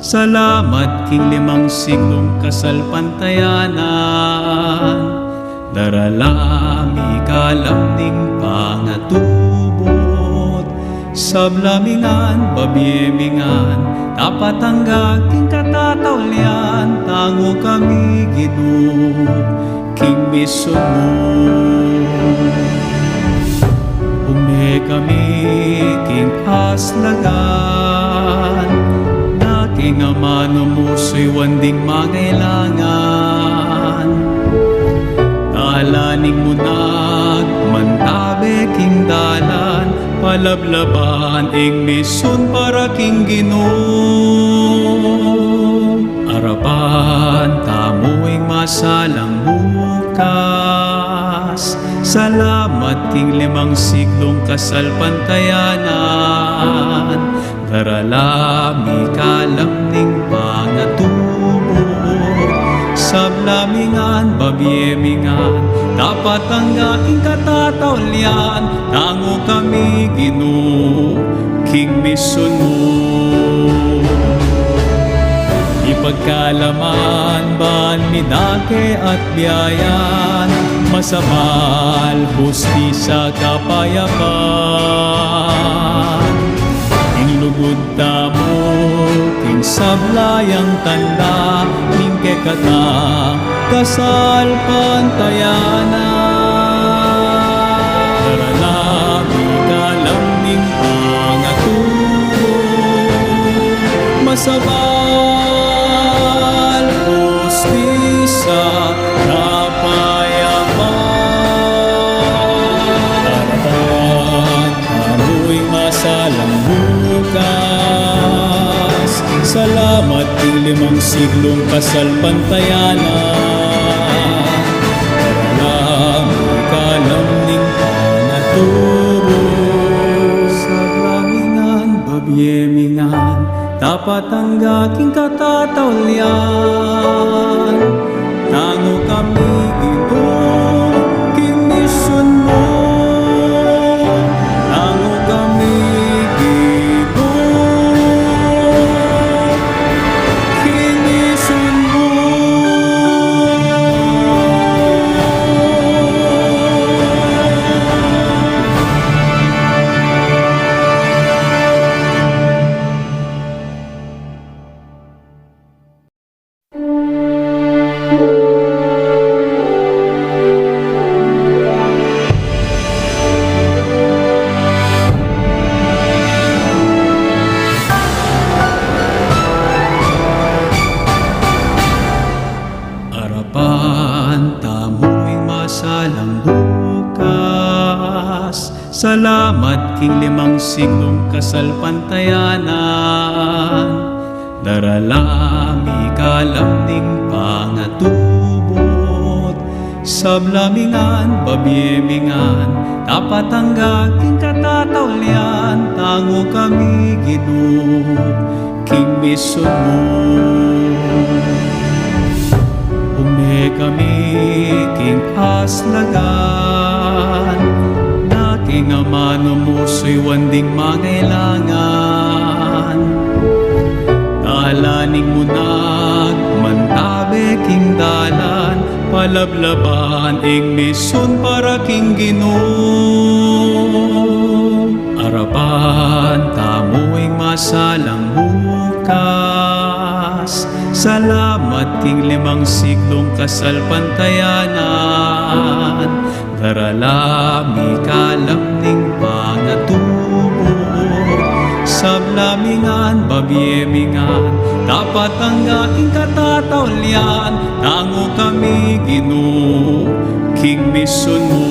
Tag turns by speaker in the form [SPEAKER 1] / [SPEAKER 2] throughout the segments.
[SPEAKER 1] Salamat king limang siglong kasalpantayanan, daralami kalamning pangatubot, sablamingan babiemingan, tapat hanggang king katatawlian, tango kami Ginoo, king mission mo. Ume kami king aslagan, na king amano mo so'y wanding mangailangan. Alaning mo nagmantabe king dalan, palablaban ing mission para king Ginoo. Arapan tamuing masalang bukas, salamat king limang siglong kasalpantayanan, daralami kalamning pangatubot, sablamingan babiemingan, dapat ang aking katatawlian, tango kami Ginoo, king mission mo. Ipagkalaman ban midake at biyayan, masamal hustisya kapayapaan. Ing lugod tamo, king sablayang tanda, ning kekatang kasal pantayanan. Daralami kalamning pangatubot, masabal hustisya kapayapaan. Harapan amoy masalang bukas, salamat king limang siglong kasalpantayanan, daralami kalamning pangatubot, sablamingan babiemingan, tapat ang aking katatawlian, tango kami Ginoo, king mission mo. Tango kami Ginoo, king mission mo. Arapan tamo'y masalang bukas, salamat king limang siglong kasalpantayanan, daralami kalamning pangatubot, sablamingan babiemingan, tapat ang aking katatawlian, tango kami Ginoo, king mission mo. Ume kami king aslagan, na king amano mo so'y wanding mangailangan. Alaning mo nagmantabe king dalan, palablaban ing mission para king Ginoo. Arapan tamuing masalang bukas, salamat king limang siglong kasalpantayanan, daralami kalamning pangatubot, sablamingan babiemingan, tapat ang aking katatawlian, tango kami Ginoo, king mission mo.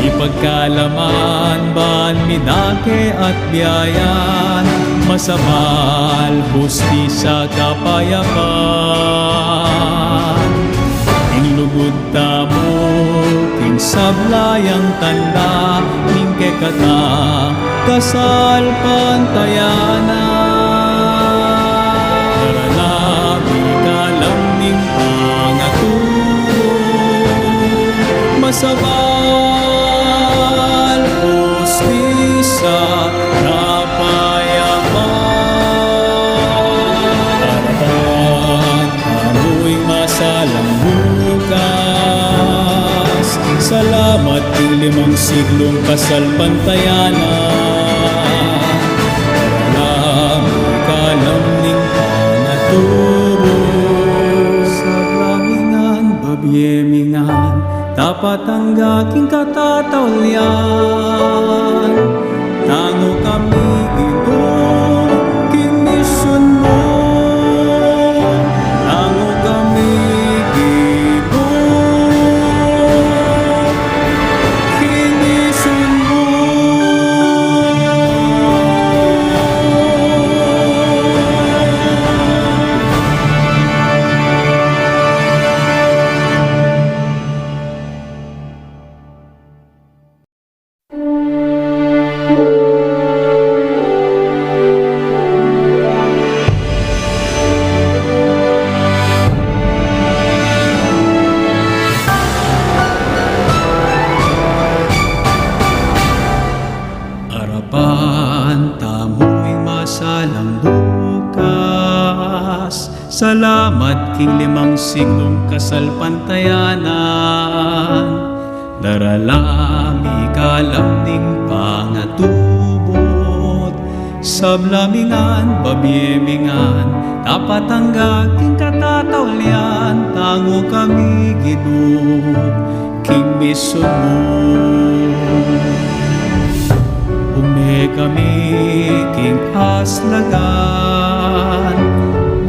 [SPEAKER 1] Ipagkalaman ban midake at biyayan, masamal hustisya kapayapaan. Ing lugod tamo, king sablayang tanda, ning kekatang kasal pantayanan. Daralami kalamning pangatubot, masabal hustisya kapayapaan. siglong kasalpantayanan, alam ikalam ning panaturo. Sa lamingan, babyemingan, tapat ang aking katatawlian. Tango kami Ginoo, kimisyon mo. Tango kami Ginoo, kimisyon mo. Arapan, tamo'y masalang bukas. Salamat king limang siglong kasalpantayanan. Daralam ikalam ning pangatubot. Sablamingan, babyemingan, tapat ang aking katatawlian. Tango kami Ginoo, king misyon mo. Ume kami king aslagan,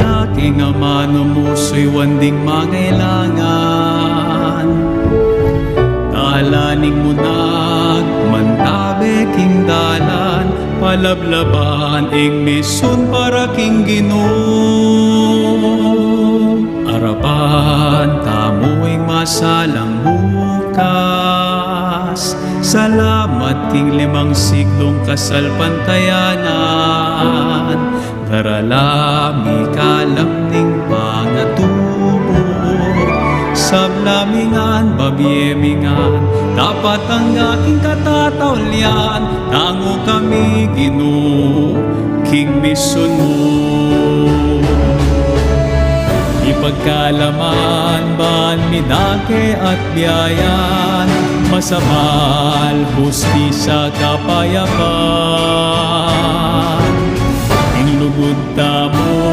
[SPEAKER 1] na king ama numusoy wanding mangailangan. Talaning munag, mantabe king dalan, palablaban ing misyon para king Ginoo. Arapan, tamo'y masalang bukas. Salamat king limang siglong kasalpantayanan. Daralam ikalam ning pangatubot. Sablamingan, babyemingan, tapat ang aking katatawlian. Tango kami Ginoo, king misyon mo. Ipagkalaman, ban midake at biyayan, masabal, hustisya, kapayapaan. Ing lugod tamo,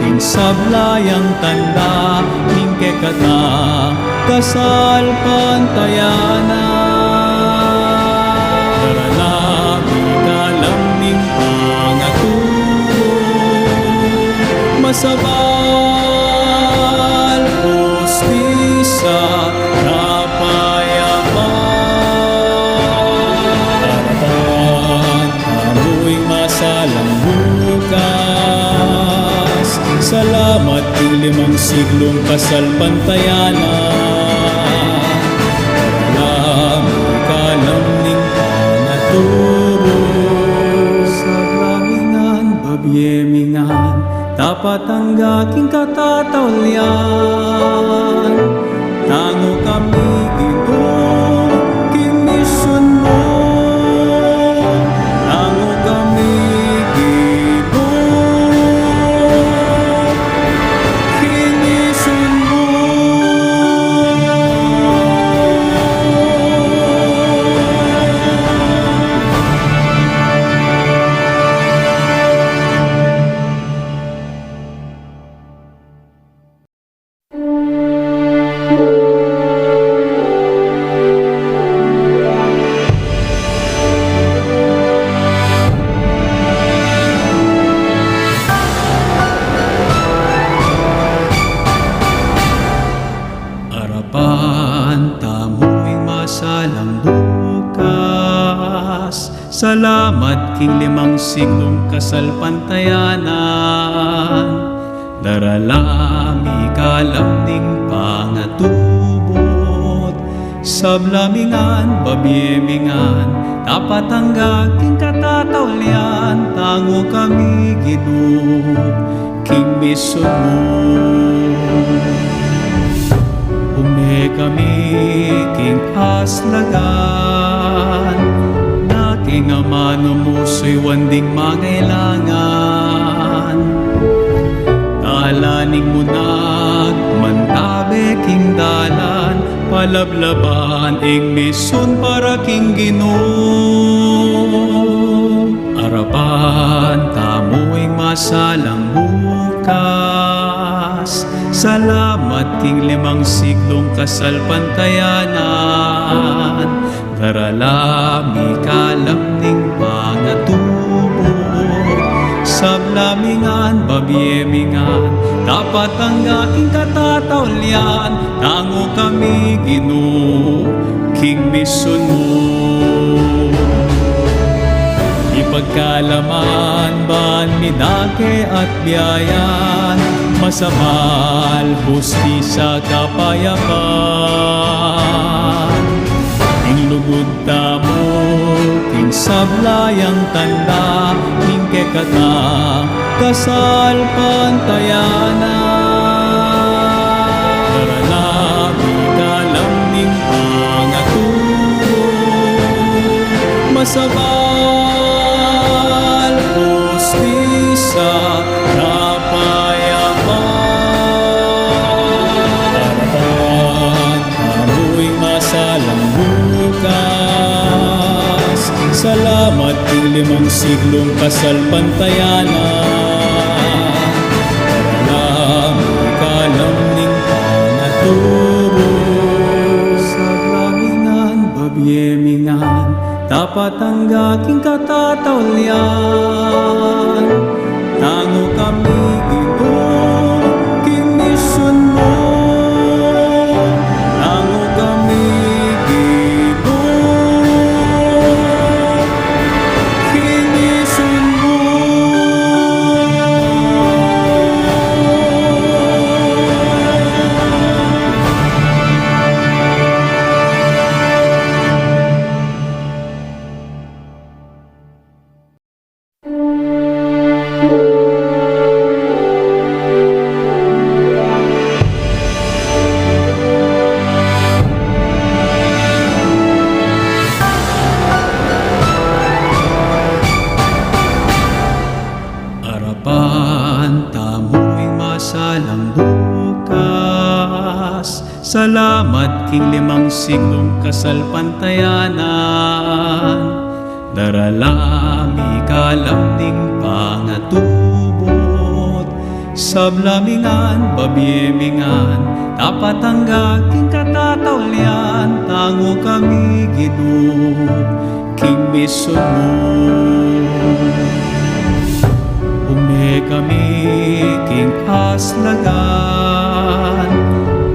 [SPEAKER 1] king sablayang tanda, ning kekata, kasalpantayanan. Daralam ikalam ning pangatubo, masabal, hustisya, kapayapaan. Amoy masalang bukas. Salamat king limang siglong kasalpantayanan. Alam ikalam ning panaturo. Sa lamingan, babyemingan, tapat ang aking katatawlian. Tango kami Ginoo, king misyon mo. Tango kami Ginoo, king misyon mo. Arapan, tamo'y masalang bukas. Salamat king limang siglong kasalpantayanan. Daralam ikalam ning pangatubot. Sablamingan, babyemingan, tapat ang aking katatawlian. Tango kami Ginoo, king misyon mo. Ume kami king aslagan, na king ama numusoy wanding mangailangan. Talaning munag, mantabe king dalan, palablaban ing mission para king Ginoo. Arapan tamuing masalang bukas, salamat king 5 siglong kasalpantayanan. Daralami kalam ning pangatubod, sablamingan babiemingan, dapat ang aking katatawlian. Tango kami Ginoo, king mission mo. Ipagkalaman ban midake at biyayan, masamal hustisya kapayapan. Ing lugod tamo, king sablayang tanda, king kekata kasal pantayanan. Daralami kalam ning pangatubod, masabal hustisya kapayapan. Harapan amoy masalang bukas, salamat king 5 siglong kasalpantayanan. Daralami kalam ning pangatubod, sablamingan babiemingan, dapat ang aking katatawlian. Tango kami Ginoo, king mission mo. Tango kami Ginoo, king mission mo. Arapan tamuing masalang bukas, salamat king 5 siglong kasalpantayanan. Daralami kalam ning pangatubod, sablamingan babiemingan, dapat ang aking katatawlian. Tango kami Ginoo, king mission mo. Ume kami king aslagan,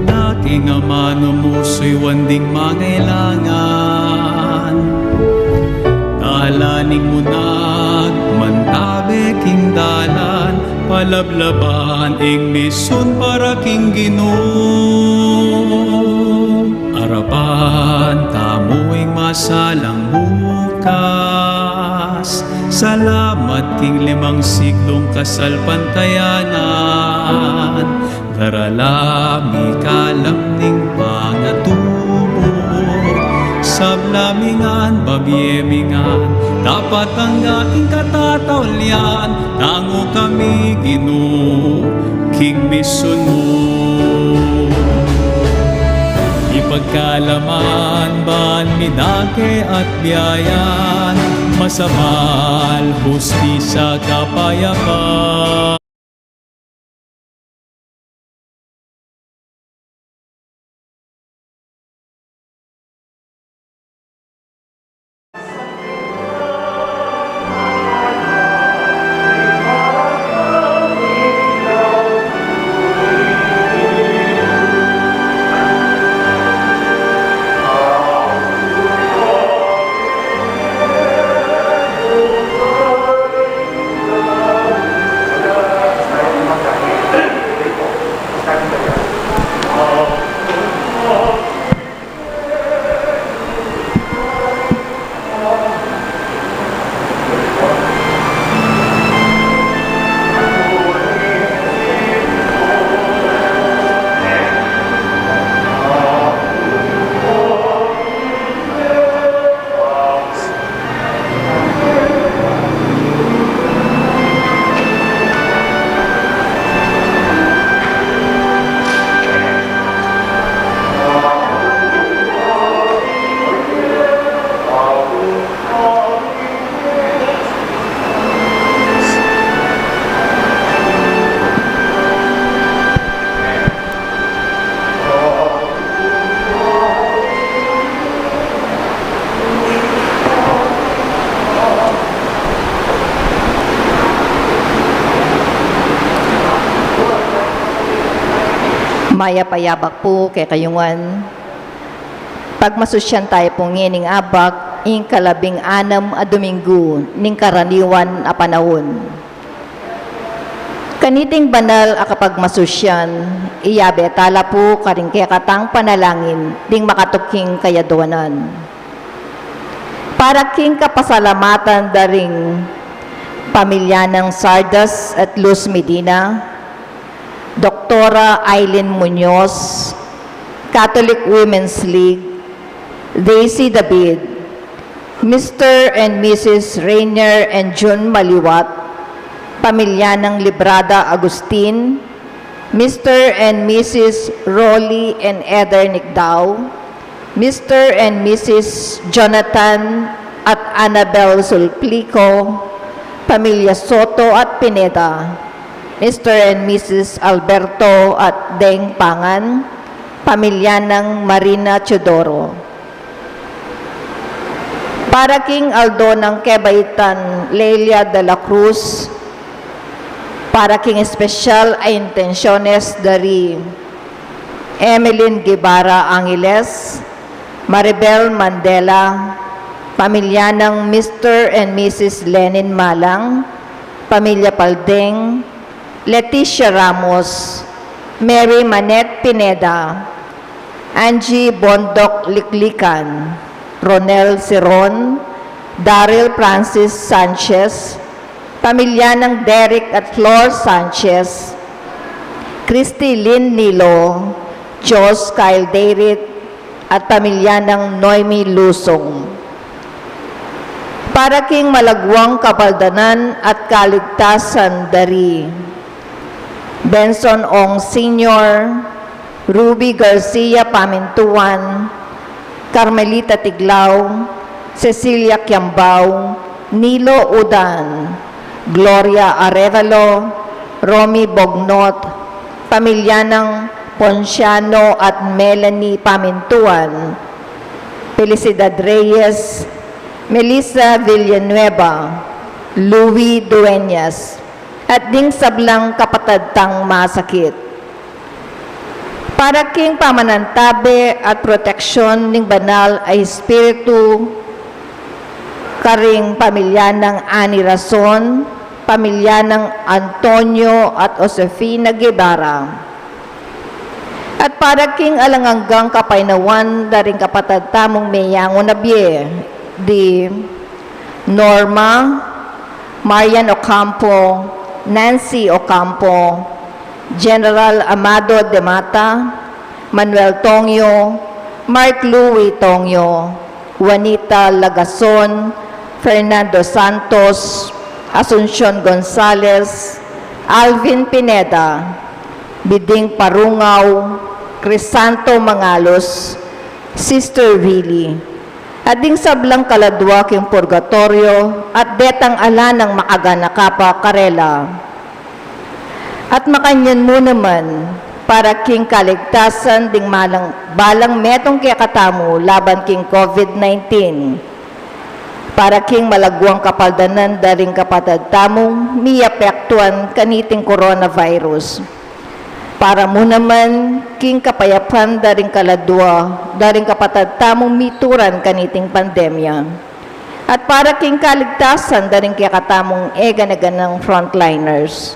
[SPEAKER 1] na king amano mo so'y wanding mangailangan. Dalaning mo nagmantabe king dalan, palablaban ing mission para king Ginoo. Arapan tamuing masalang bukas, salamat king 5 siglong kasalpantayanan. Daralami kalam ning pangatubod, sablamingan babiemingan, dapat ang aking katatawlian. Tango kami Ginoo, king mission mo. Ipagkalaman ban midake at biyayan, masamal hustisya kapayapan.
[SPEAKER 2] Maya payabak po kay kayungan. Pagmasusyan tayo po ngining abak, ing kalabing-anam a Domingo, ning karaniwan a panahon. Kaniting banal a kapagmasusyan, iyabe tala po karing kaya katang panalangin, ding makatuking kayaduanan. Para king kapasalamatan daring pamilya ng Sardas at Luz Medina, Doktora Aileen Muñoz, Catholic Women's League, Daisy David, Mr. and Mrs. Rainier and June Maliwat, pamilya ng Librada Agustin, Mr. and Mrs. Rolly and Eder Nicdao, Mr. and Mrs. Jonathan at Annabel Sulplico, pamilya Soto at Pineda, Mr. and Mrs. Alberto at Deng Pangan, pamilya ng Marina Chodoro. Para King Aldo ng Quebaitan, Lelia de la Cruz, para King Espesyal ay intensyones dari Emeline Guevara Angeles, Maribel Mandela, pamilya ng Mr. and Mrs. Lenin Malang, pamilya Paldeng, Leticia Ramos, Mary Manette Pineda, Angie Bondok Liklikan, Ronel Siron, Daryl Francis Sanchez, pamilya ng Derek at Flor Sanchez, Christy Lynn Nilo, Jos Kyle David, at pamilya ng Noemi Lusong. Para King Malagwang Kabaldanan at Kaligtasan dari Benson Ong Sr., Ruby Garcia Pamintuan, Carmelita Tiglao, Cecilia Kiambao, Nilo Udan, Gloria Arevalo, Romy Bognot, pamilya ng Ponciano at Melanie Pamintuan, Felicidad Reyes, Melissa Villanueva, Louis Dueñas, at ding sablang kapatadtang masakit. Para King pamanantabe at proteksyon ning banal ay espiritu karing pamilya ng Ani Rason, pamilya ng Antonio at Josefina Guevara. At para King alanganggang kapainawan daring kapatad tamong Meyango Nabie, di Norma, Marian Ocampo, Nancy Ocampo, General Amado de Mata, Manuel Tongyo, Mark Louis Tongyo, Juanita Lagason, Fernando Santos, Asuncion Gonzales, Alvin Pineda, Biding Parungaw, Crisanto Mangalos, Sister Willie, at ding sablang kaladwa king purgatorio at betang ala ng makaganakapa karela. At makanyan mo naman para king kaligtasan ding balang metong kaya katamu laban king COVID-19. Para king malagwang kapaldanan daring kapatad tamong miyapektuan kaniting coronavirus. Para mo naman king kapayapan daring kaladwa daring kapatad tamong mituran kaniting pandemya. At para king kaligtasan daring kaya katamong eganaganang frontliners.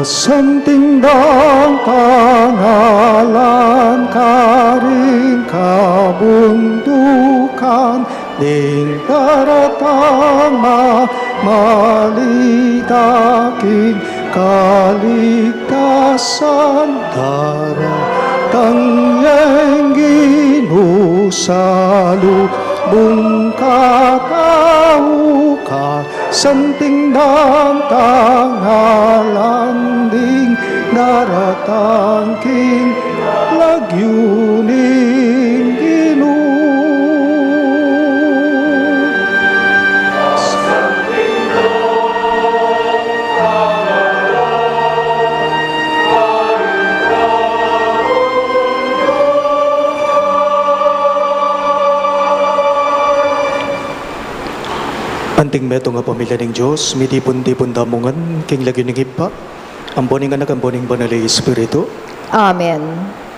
[SPEAKER 3] Kasantingdang pangalan karing kabundukan ning daratang malitakin kaligtasan daratang yang ginusalu bungkatau ka santingdang tangalan ding daratang king lagyuning Ginoo. Anting meto nga pamilya ng Diyos, mitipon-tipon damungan, king lagi ng hipa, ang boning anak, ang boning banal na Espiritu.
[SPEAKER 2] Amen.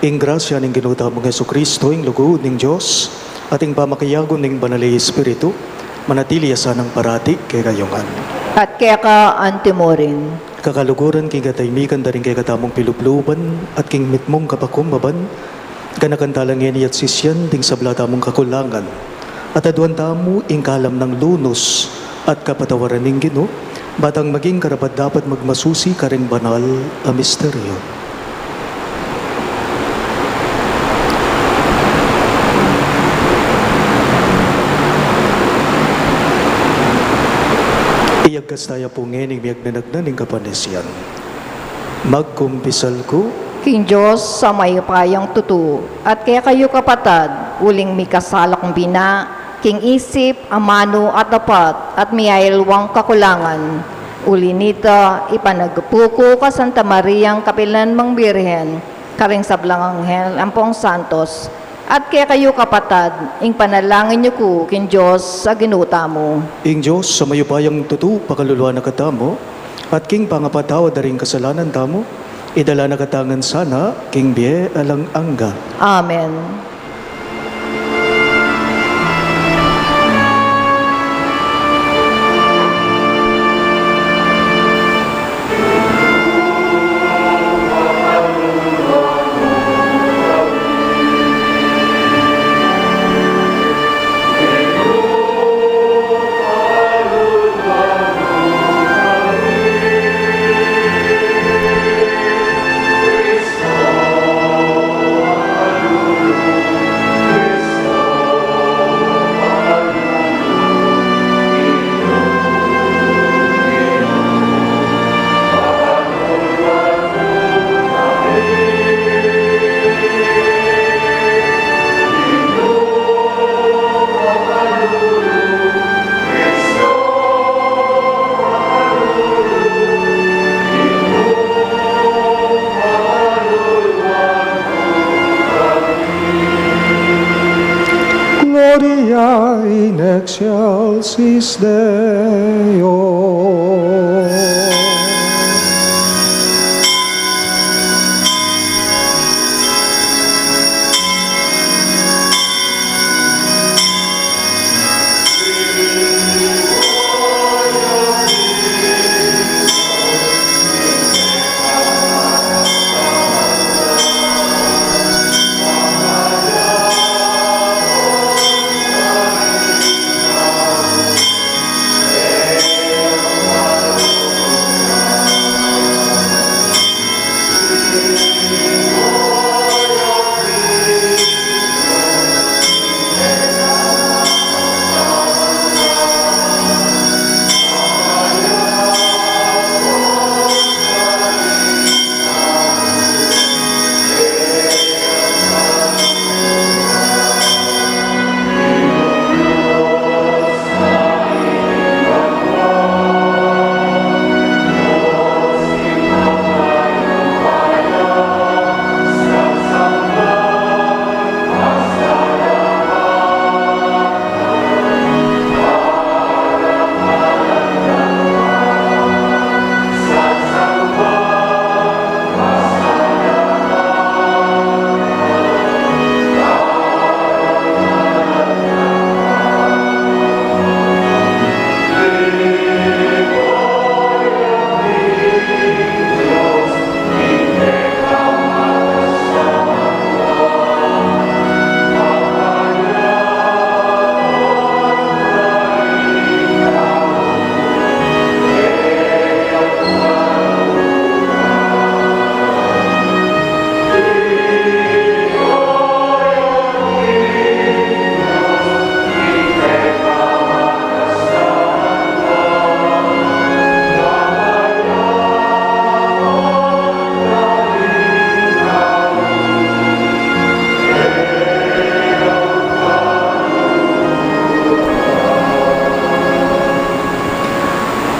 [SPEAKER 3] Ing grasya ng ginuta mong Yesu Kristo, ing lugod ng Diyos, at ing pamakayagon ng banal na Espiritu, manatili asa ng parati kay kayongan.
[SPEAKER 2] At kaya ka antimorin.
[SPEAKER 3] Kakaluguran king kataymikan daring kay katamong pilupluban, at king mitmong kapakumbaban, kanakantalangin at sisyan ding sabla tamong kakulangan. At aduan tamo ing kalam ng lunos at kapatawaran ng Ginoo, batang maging karapat dapat magmasusi karing banal a misteryo. Iyagkas tayo po ngayon biyag na nagnaning kapanisyan. Magkumpisal ko,
[SPEAKER 2] King Diyos sa may payang tutu, at kaya kayo kapatad, uling may kasalak bina, king isip, amano at dapat, at miyailwang kakulangan. Uli nita, ipanagpuko ka Santa Mariang Kapilan Mang Birhen, karing sablang anghel, ampong santos, at kaya kayo kapatad, ing panalangin niyo ko, king Diyos sa ginuta mo.
[SPEAKER 3] ing Diyos sa mayupayang tutu pakaluluwa na katamo, at king pangapatawa daring kasalanan tamo, idala na katangan sana, king biye alang angga.
[SPEAKER 2] Amen.
[SPEAKER 3] Gloria in excelsis Deo.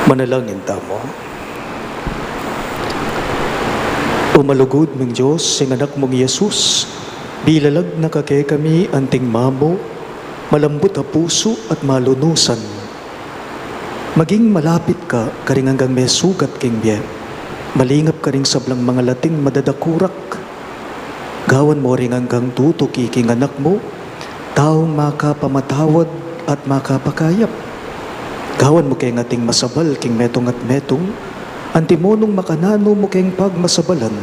[SPEAKER 3] Manalangin tamo. Umalugod mong Diyos, sing anak mong Yesus, bilalag na kake kami anting mamo, malambot a puso at malunusan. Maging malapit ka, karing hanggang may sugat king biye. Malingap ka ring sablang mga lating madadakurak. Gawan mo ring hanggang tutuki king anak mo, taong makapamatawad at makapakayap. Gawan mo kay ngating masabal king metong at metong, antimonong makanano mo keng pagmasabalan,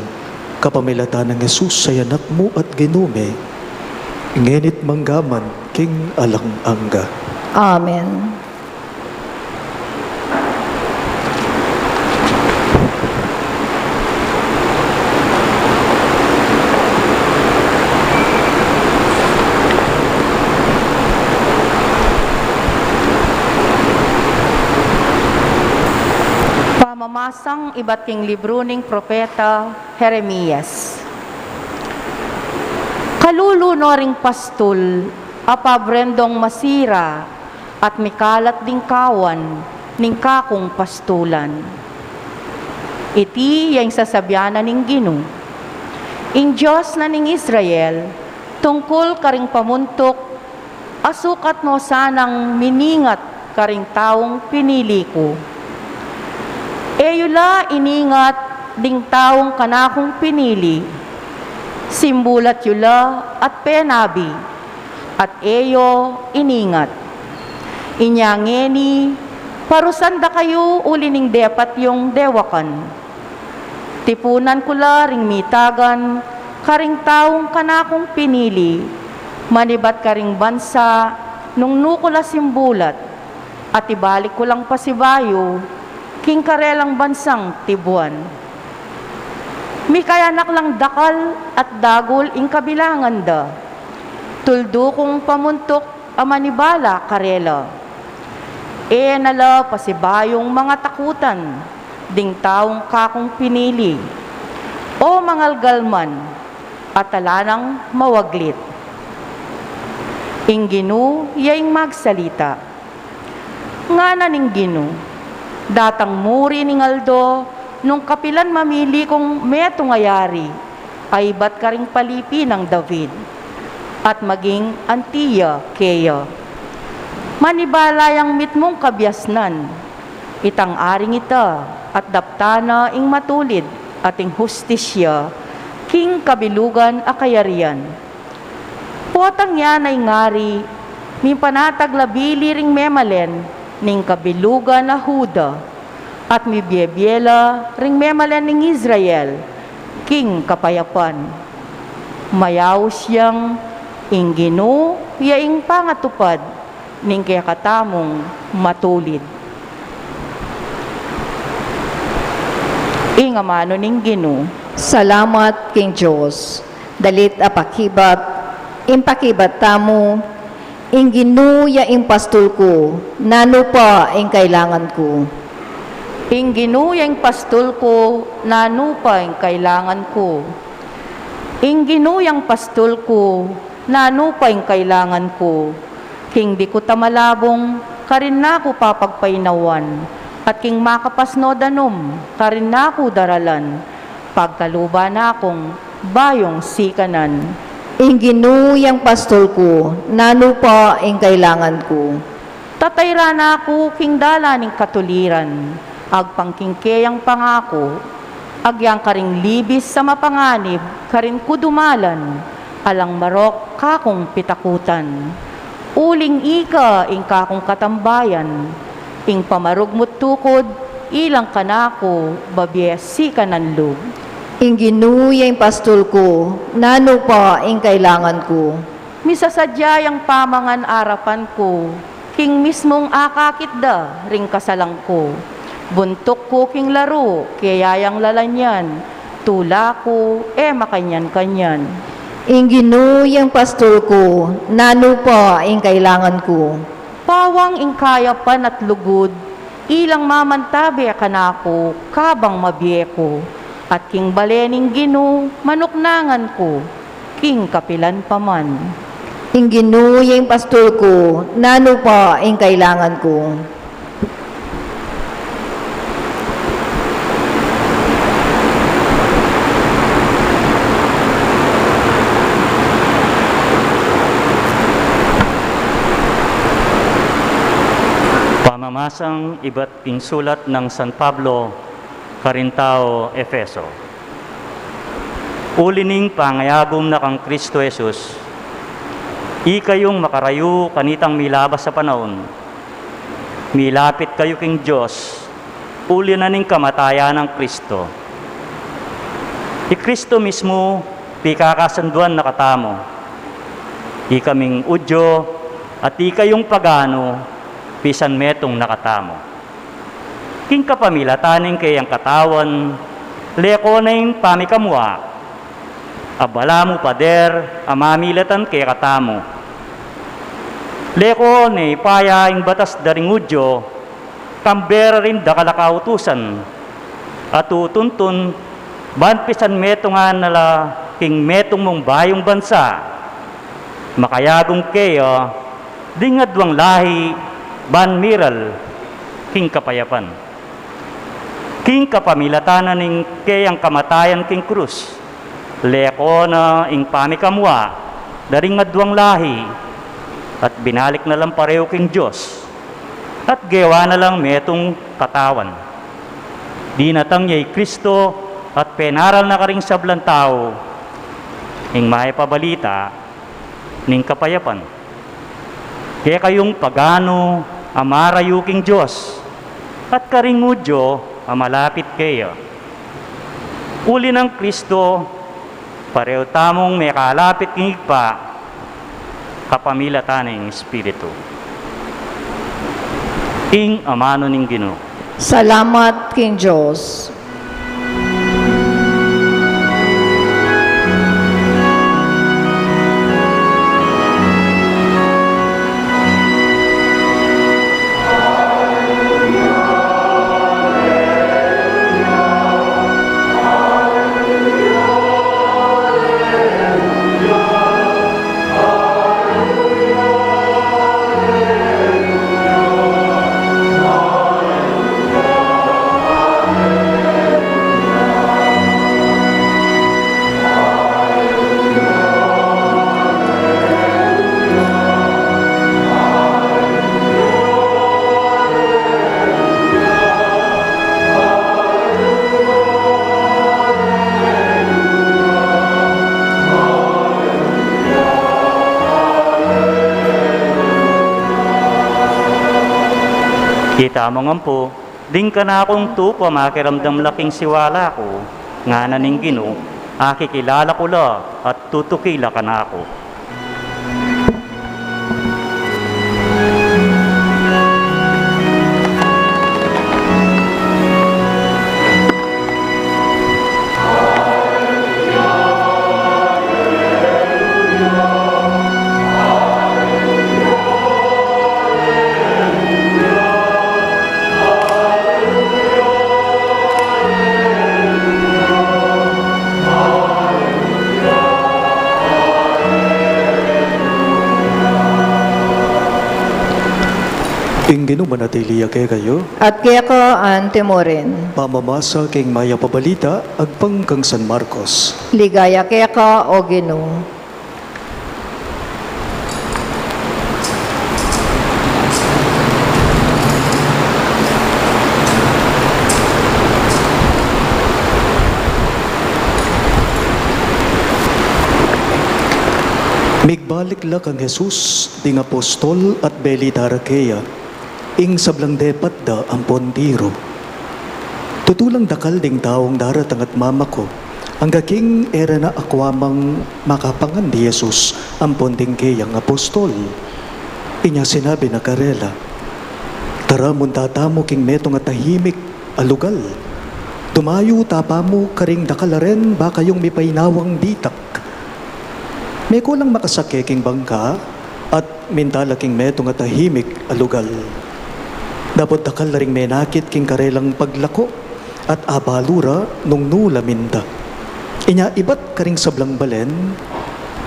[SPEAKER 3] kapamilata ng Jesus sa anak mo at ginume, ngenit manggaman king alang angga.
[SPEAKER 2] Amen. Pamamasang iba't king libro ning propeta Jeremias. Kaluluno ring pastol, apabrendong masira, at mikalat ding kawan, ning kakong pastulan. Iti yung sasabyanan ning Gino. In Diyos na ning Israel, tungkol karing pamuntok, asukat mo sanang miningat karing taong pinili ko. Eyula iningat ding taong kanakong pinili, simbulat yula at penabi, at eyo iningat. Inyangeni, parusanda kayo ulining depat yung dewakan. Tipunan kula ring mitagan, karing taong kanakong pinili, manibat karing bansa, nung nukula simbulat, at ibalik ko lang pasibayo, king karelang bansang Tibuan. Mikayanak lang dakal at dagol ing kabilangan da. Tuldo kong pamuntok amanibala karela. E nala pasibayong mga takutan, ding taong kakong pinili. O mangalgalman, at talanang mawaglit. Ingginu yaing magsalita. Nga na ning Ginu, datang muri ning Aldo, nung kapilan mamili kong meto ngayari, ay ba't ka ring palipi ng David, at maging Antiya Keya. Manibalayang mitmong kabyasnan, itang aring ita, at daptana ing matulid, ating hustisya, king kabilugan akayarian. Potang yan ay ngari, mi panataglabili ring memalen, ning kabilugan na Huda, at mibyebyela ring memalen ning Israel, king kapayapan. Mayaw siyang inggino yaing pangatupad, ning kaya katamong matulid. Ingamano ning Gino. Salamat king Diyos, dalit apakibat, impakibat tamo, ing ginuya ing pastol ko, nano pa ing kailangan ko.
[SPEAKER 4] Ing ginuya ing pastol ko, nano pa ing kailangan ko. Ing ginuyang pastol ko, nano pa ing kailangan ko. King di ko tamalabong, karin na ko papagpainawan, at king makapasno danom, karin na ko daralan, pagkaluba na akong bayong sikanan.
[SPEAKER 2] Ing ginuyang pastol ko, nano pa ing kailangan ko.
[SPEAKER 4] Tatayra na ako king dala ning katuliran, agpangkingkeyang pangako, agyang karing libis sa mapanganib, karin kudumalan, alang marok kakong pitakutan. Uling ika ing kakong katambayan, ing pamarugmut tukod, ilang kanako, babyesi kananlog.
[SPEAKER 2] Ing ginuyang pastol ko, nano pa ing kailangan ko.
[SPEAKER 4] Misasadya yang pamangan arapan ko, king mismong akakit da, ring kasalang ko. Buntok ko king laro, kayayang lalanyan, tula ko, makanyan-kanyan.
[SPEAKER 2] Ing ginuyang pastol ko, nano pa ing kailangan ko.
[SPEAKER 4] Pawang ing kayapan at lugod, ilang mamantabi kanako, kabang mabiyeko. At king balening Gino, manuknangan ko, king kapilan paman.
[SPEAKER 2] Ing ginuyang pastol ko, nano pa ing kailangan ko.
[SPEAKER 5] Pamamasang iba't pinsulat ng San Pablo, Carintao, Efeso. Ulining pangayagom na kang Kristo Jesus, ikayong makarayo kanitang milabas sa panahon, milapit kayo king Diyos, uli na ning kamatayan ng Kristo. I Kristo mismo, pikakasanduan na katamo, ikaming udyo, at ikayong pagano, pisan metong nakatamo. King kapamilataning kayang katawan, leko na yung pamikamwa, abala mo pader, amamilatan kay katamo. Leko ni paya yung batas daring udyo, kambera rin dakalakautusan, at utuntun, ban pisan metong nga nala, king metong mong bayong bansa, makayagong kayo, dingadwang lahi, ban miral, king kapayapan. King kapamilatanan ning kayang kamatayan king krus, leko na ing pamikamwa, daring adwang lahi, at binalik na lang pareho king Diyos, at gawa na lang metong katawan. Di natangyay Kristo, at penaral na karing sablang tao, ing maipabalita, ning kapayapan. Kaya kayong pagano, amarayuking Diyos, at karingudyo, amalapit kayo. Uli ng Kristo, pareho tamong may kalapit ng pa, kapamilataning Espiritu. Ing amano ning Ginoo.
[SPEAKER 2] Salamat king Diyos.
[SPEAKER 5] Kita mo nga po, ding ka na akong tupo makiramdam laking siwala ko, nga naning Ginoo, akikilala ko la at tutukila ka na ako.
[SPEAKER 3] Ing Ginoo manatiliya kay kayo,
[SPEAKER 2] At kaya ka antemorin.
[SPEAKER 3] pamamasa king maya pabalita, agpang kang San Marcos.
[SPEAKER 2] Ligaya kaya ka o Ginoo.
[SPEAKER 3] Migbalik la kang Jesus, ding apostol at belita rakeya, ing sablang depat da ang pondiro. Tutulang dakal ding taong daratang at mama ko, ang gaking era na akwamang makapangan di Jesus, ang ponding kayang apostol. Inya sinabi na karela, tara muntatamo king metong at tahimik, alugal. Tumayo tapamo karing dakalaren, ba kayong mipainawang ditak. May kulang makasake king bangka at mintala king metong at tahimik alugal. Dapat dakal na ring menakit king karelang paglako at abalura nung nula minta. Inya ibat karing sablang balen,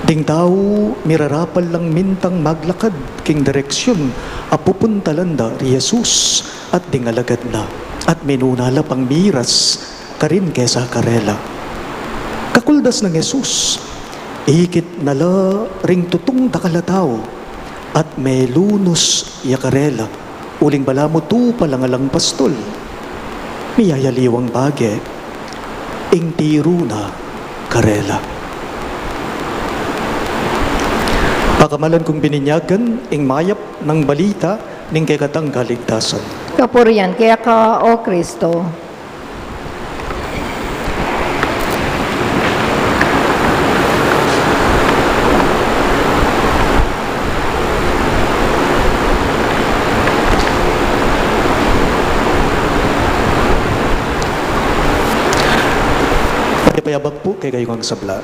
[SPEAKER 3] ding tao mirarapal lang mintang maglakad king direksyon apupuntalanda ri Jesus at ding alagad na at minunala pang miras karin kesa karela. Kakuldas ng Jesus, ihikit nala ring tutong dakalataw at may lunos yakarela. Uling bala mo tu palangalang pastol. Miyayaliwang bage, ing tiro na karela. Pakamalan kong bininyagan, ing mayap ng balita, ning kekatang kaligtasan.
[SPEAKER 2] Kapurian kaya ka, O Kristo.
[SPEAKER 3] Payabag po kay kayong ang sabla.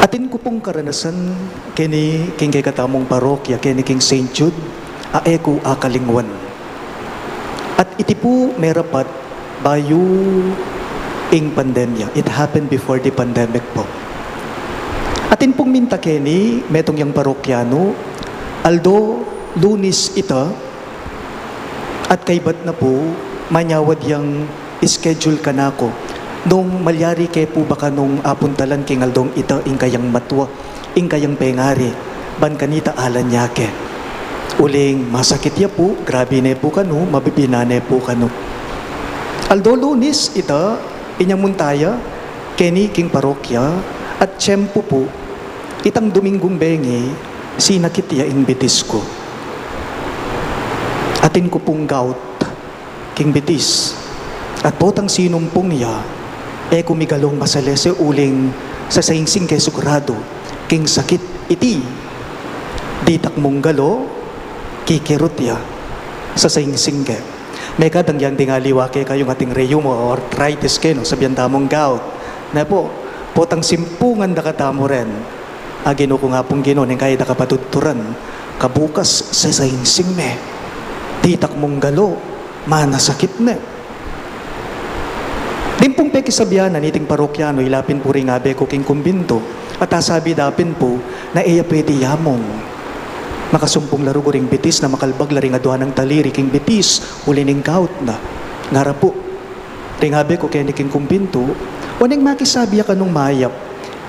[SPEAKER 3] Atin ko pong karanasan kini king kay katamong parokya kini king St. Jude aeko akalingwan. At iti po merapat bayo ing pandemya. It happened before the pandemic po. Atin pong minta kini metong yang parokyano aldo Lunes ita at kaybat na po manyawad yang schedule kanako. Nung malyari kay po baka nung apuntalan king aldong ita ing kayang matwa, ing kayang pengari, ban kanita alan yake. Uling masakit ya po, grabe ne po kano, mabibinane po kano. Aldo Lunes ita, inyang muntaya, keni king parokya, at tiyempo po, itang Dominggong bengi, sinakit ya ing bitis ko. Atin ko pong gout, king bitis, at potang sinumpong niya, kumigalong masalese uling sa sayingsing kay sugrado, king sakit iti, ditak mong galo, kikirot ya, sa sayingsing ke. May kadang yang tingaliwa kay kayong ating reumo or arthritis ke, no, sabihan tamong gout, na po, potang simpungan da katamo rin, agino ko nga pong ginon, yung kaya da kapatuturan, kabukas sa sayingsing me, ditak mong galo, manasakit na. Dimpong pekisabianan iting parokyano ilapin po rin abe ko king kumbinto at asabi dapin po na iya pwede yamong makasumpong laro ko ring bitis na makalbag laring aduan ng taliri king bitis uli ning gout na ngara po ring abe ko kaya king kumbinto o ning makisabi ka nung mayap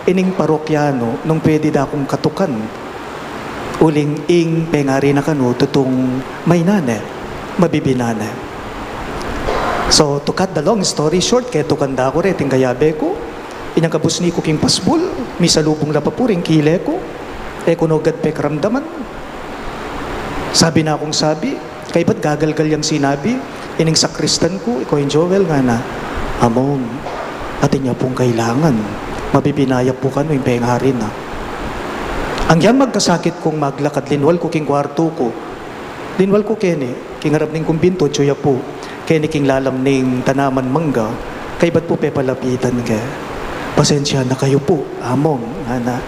[SPEAKER 3] ining parokyano nung pwede da akong katukan uling ing pengari na kano tutong may nane mabibinane. So, to cut the long story short, kaya tukanda ko rin, tinggayabe ko, inyang kabusni ko king pasbul, misalubong la pa po rin kile ko, kunogad pek ramdaman. Sabi na akong sabi, kay ba't gagalgal yung sinabi, ining sakristan ko, ikaw yung Joel nga na, amon, atin niya pong kailangan, mabibinaya po ka no, yung pengari na. Ang yan magkasakit kong maglakad, linwal ko king kwarto ko, linwal ko kene, king harap ning kumbinto, tsuya po, kaya king lalam ning tanaman mangga, kay ba't po pepalapitan ka? Pasensya na kayo po, among, ana.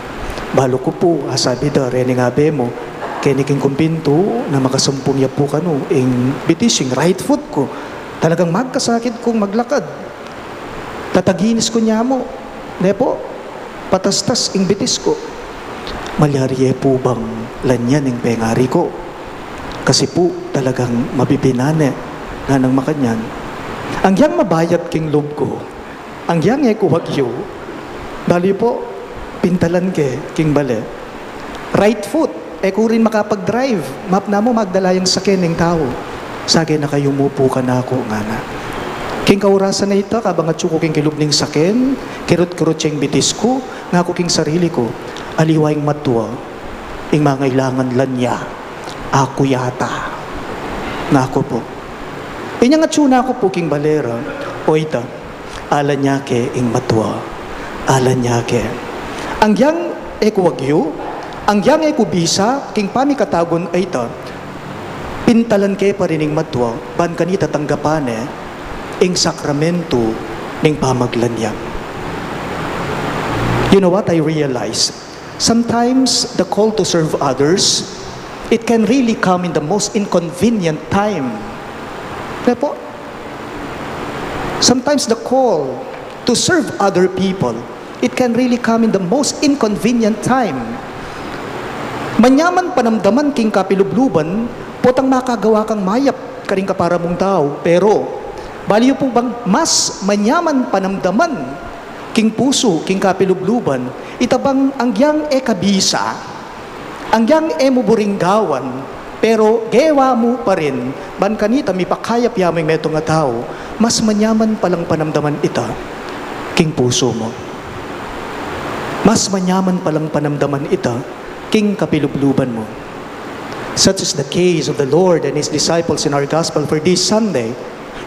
[SPEAKER 3] Balo ko po, asabi da, rening abe mo, kaya king kumpinto, na makasumpong ya po kano, ing bitising, right foot ko. Talagang magkasakit kong maglakad. Tataginis ko niya mo, nepo, patastas ing bitis ko. Malyari po bang lanyan ing pengari ko? Kasi po, talagang mabibinane, nga nang makanyan, ang yang mabayat king loob ko, ang yang kuwagyo, bali po, pintalan ke, king bale. Right foot, ko rin makapag-drive, map na mo magdalayang sakin ng tao. Sagi na kayo mupo ka na ako, nga na. King kaurasan na ito, kabang at suko king kilub ning sakin, kirot-kirot siyang bitis ko, nga ako king sarili ko, aliwayang matwa, ing mga ilangan lanya, ako yata, nga ako po. Inyang atsuna ko po king balera, o ita, ala niya ke ing matwa, ala niya ke. Ang yang kuwagyo, ang yang kubisa, king pamikatagon ay ita, pintalan ke pa rin ing matwa, ban kanita tanggapane, ing sakramento ning pamaglanya. You know what I realized? Sometimes the call to serve others, it can really come in the most inconvenient time. Po, sometimes the call to serve other people, it can really come in the most inconvenient time. Manyaman panamdaman king kapilubluban, potang makagawa kang mayap karing kapara mong tao, pero baliyo po bang mas manyaman panamdaman king puso, king kapilubluban, itabang angyang e kabisa, angyang e muburinggawan, pero gewa mo pa rin, ban kanita mi pakayap yamay meto nga tao, mas manyaman palang panamdaman ita, king puso mo. Mas manyaman palang panamdaman ita, king kapilubluban mo. Such is the case of the Lord and His disciples in our gospel for this Sunday.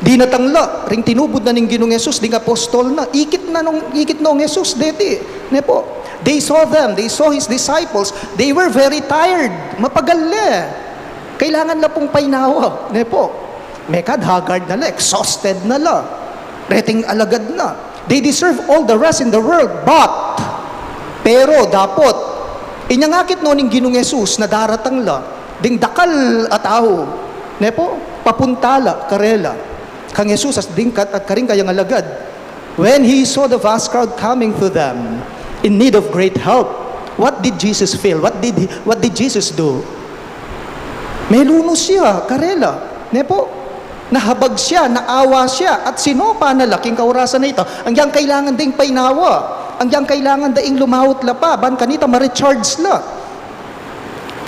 [SPEAKER 3] Di natangla, ring tinubod na ning Ginong Yesus, ding apostol na, ikit noong Yesus, deti. Ne po, they saw them, they saw His disciples, they were very tired, mapagal na. Kailangan na pong painawa, ne po. Mekad haggard na la, exhausted na la, reting alagad na. They deserve all the rest in the world, pero dapot, inyangakit no ning Ginong Yesus na daratang la, ding dakal at aho, ne po, papuntala, karela, kang Jesus as ding kat at karing kayang alagad. When He saw the vast crowd coming to them, in need of great help, what did Jesus feel? What did Jesus do? May lunos siya, karela, ne po, nahabag siya, naawa siya, at sinopa na laking kaurasan na ito, ang yang kailangan ding painawa, ang yang kailangan daing lumawot la pa, ban kanita ma-recharge la.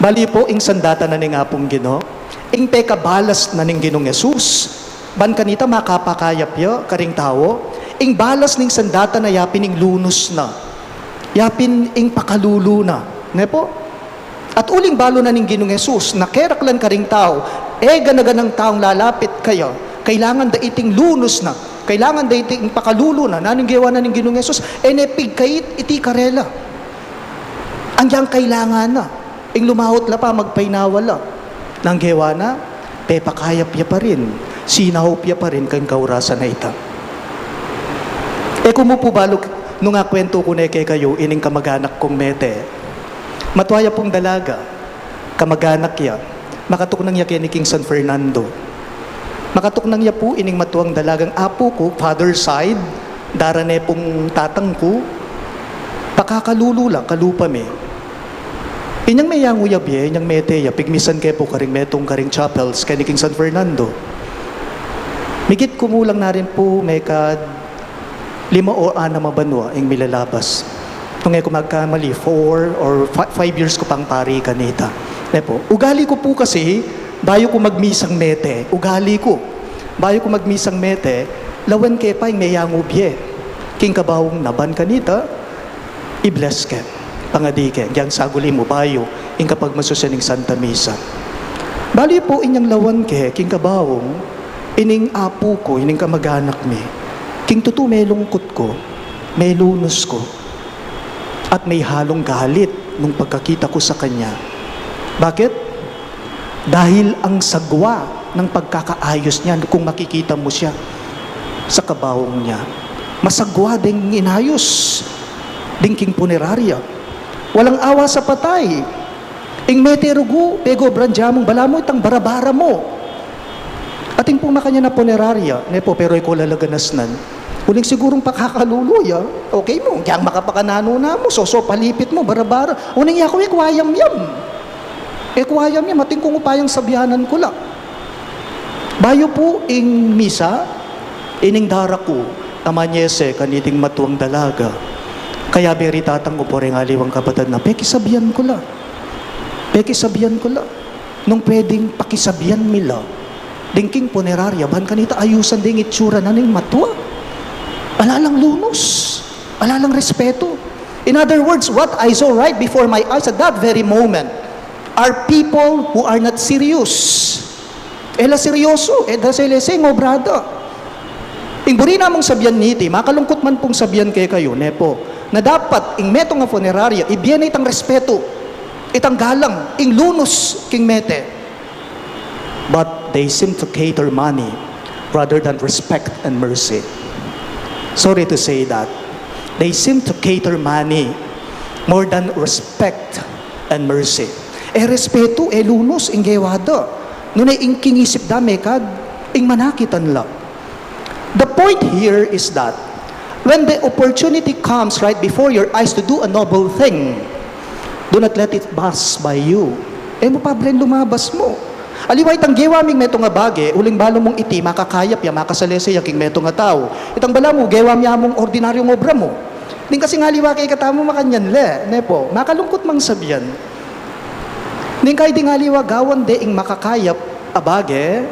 [SPEAKER 3] Bali po, ing sandata na ning apong Gino, ing pekabalas na ning Ginong Yesus, ban kanita makapakayap ya, karing tao, ing balas ning sandata na yapin ing lunos na, yapin ing pakalulu na, ne po? At uling balo na ning Ginong Yesus, nakeraklan karing tao, ganaganang taong lalapit kayo, kailangan da iting lunos na, kailangan da iting pakalulo na, naning gawa na ning Ginong Yesus, nepig kayit iti karela. Ang yang kailangan na, ing lumahot la pa, magpainawala. Nang gawa na, pakayap ya pa rin, sinahop ya pa rin kang kaurasan na ita. Kumupo balog, nung nga kwento ko na kay kayo, ining kamag-anak kong mete, matwaya pong dalaga, kamag-anak ya, makatok nang ya kini King San Fernando. Makatok nang ya po ining matuang dalagang apo ko, father side, darane pong tatang ko, pakakalulula, kalupa me. Inyang may yanguyab ye, inyang mete ya, pigmisan kay po karing metong karing chapels, kay ni King San Fernando. Migit kumulang na rin po, may kad 5 o 6 mabanwa, ing milalabas. Kung ko magkamali, 4 or 5 years ko pang pari kanita. Po, ugali ko po kasi, bayo ko magmisang mete, ugali ko. Bayo ko magmisang mete, lawan kay pa yung may yangubye. King kabawang naban kanita, i-bless ka. Pangadike, yang saguli mo bayo, ing kapag masusaning Santa Misa. Bali po inyang lawan ke, king kabawang, ining apo ko, ining kamag-anak mi, king tutu may lungkot ko, may lunos ko, at may halong galit nung pagkakita ko sa kanya. Bakit? Dahil ang sagwa ng pagkakaayos niya, kung makikita mo siya sa kabawang niya, masagwa ding inayos, ding king punerarya. Walang awa sa patay. Ing meterugu, pego brandyamong balamo itang barabara mo. Ating pong makanya na punerarya, nepo, pero ikaw lalaganas nan. Uling sigurong pakakaluluya, okay mo, kaya makapakanano na mo, so palipit mo, barabara. Uling yako, ikwayam yam. Ikwayam yam, ating kung upayang sabyanan ko lang. Bayo po ing misa, ining darako, amanyese, kaniting matuang dalaga. Kaya beritatang ko po rin aliwang kapatid na, pekisabihan ko la. Pekisabihan ko la. Nung pwedeng pakisabihan mila, dingking punerarya, ban kanita ayusan ding itsura na ning matwa. Alalang lunos. Alalang respeto. In other words, what I saw right before my eyes at that very moment are people who are not serious. Ela seryoso, da seleseng obrada. Ingburi namong sabihan niti, makalungkot man pong sabihan kayo, nepo, na dapat ing meto nga funerarya, ibiyan itang respeto, itang galang, ing lunos king mete. But they seem to cater money rather than respect and mercy. Sorry to say that. They seem to cater money more than respect and mercy. Respeto, lunos, ing gewada. Nunay ing kingisip dame kad, ing manakitan la. The point here is that when the opportunity comes right before your eyes to do a noble thing, do not let it pass by you. Mapablen lumabas mo. Aliway itang gewaming meto nga bage, uling balo mong iti, makakayap ya, makasalese ya king meto nga tao. Itang bala mo, gewam ya mong ordinaryong obra mo. Ning kasi nga liwa kay katamo makanyan le, ne po, makalungkot mang sabihan. Ning kay di nga liwa gawan de ing makakayap abage,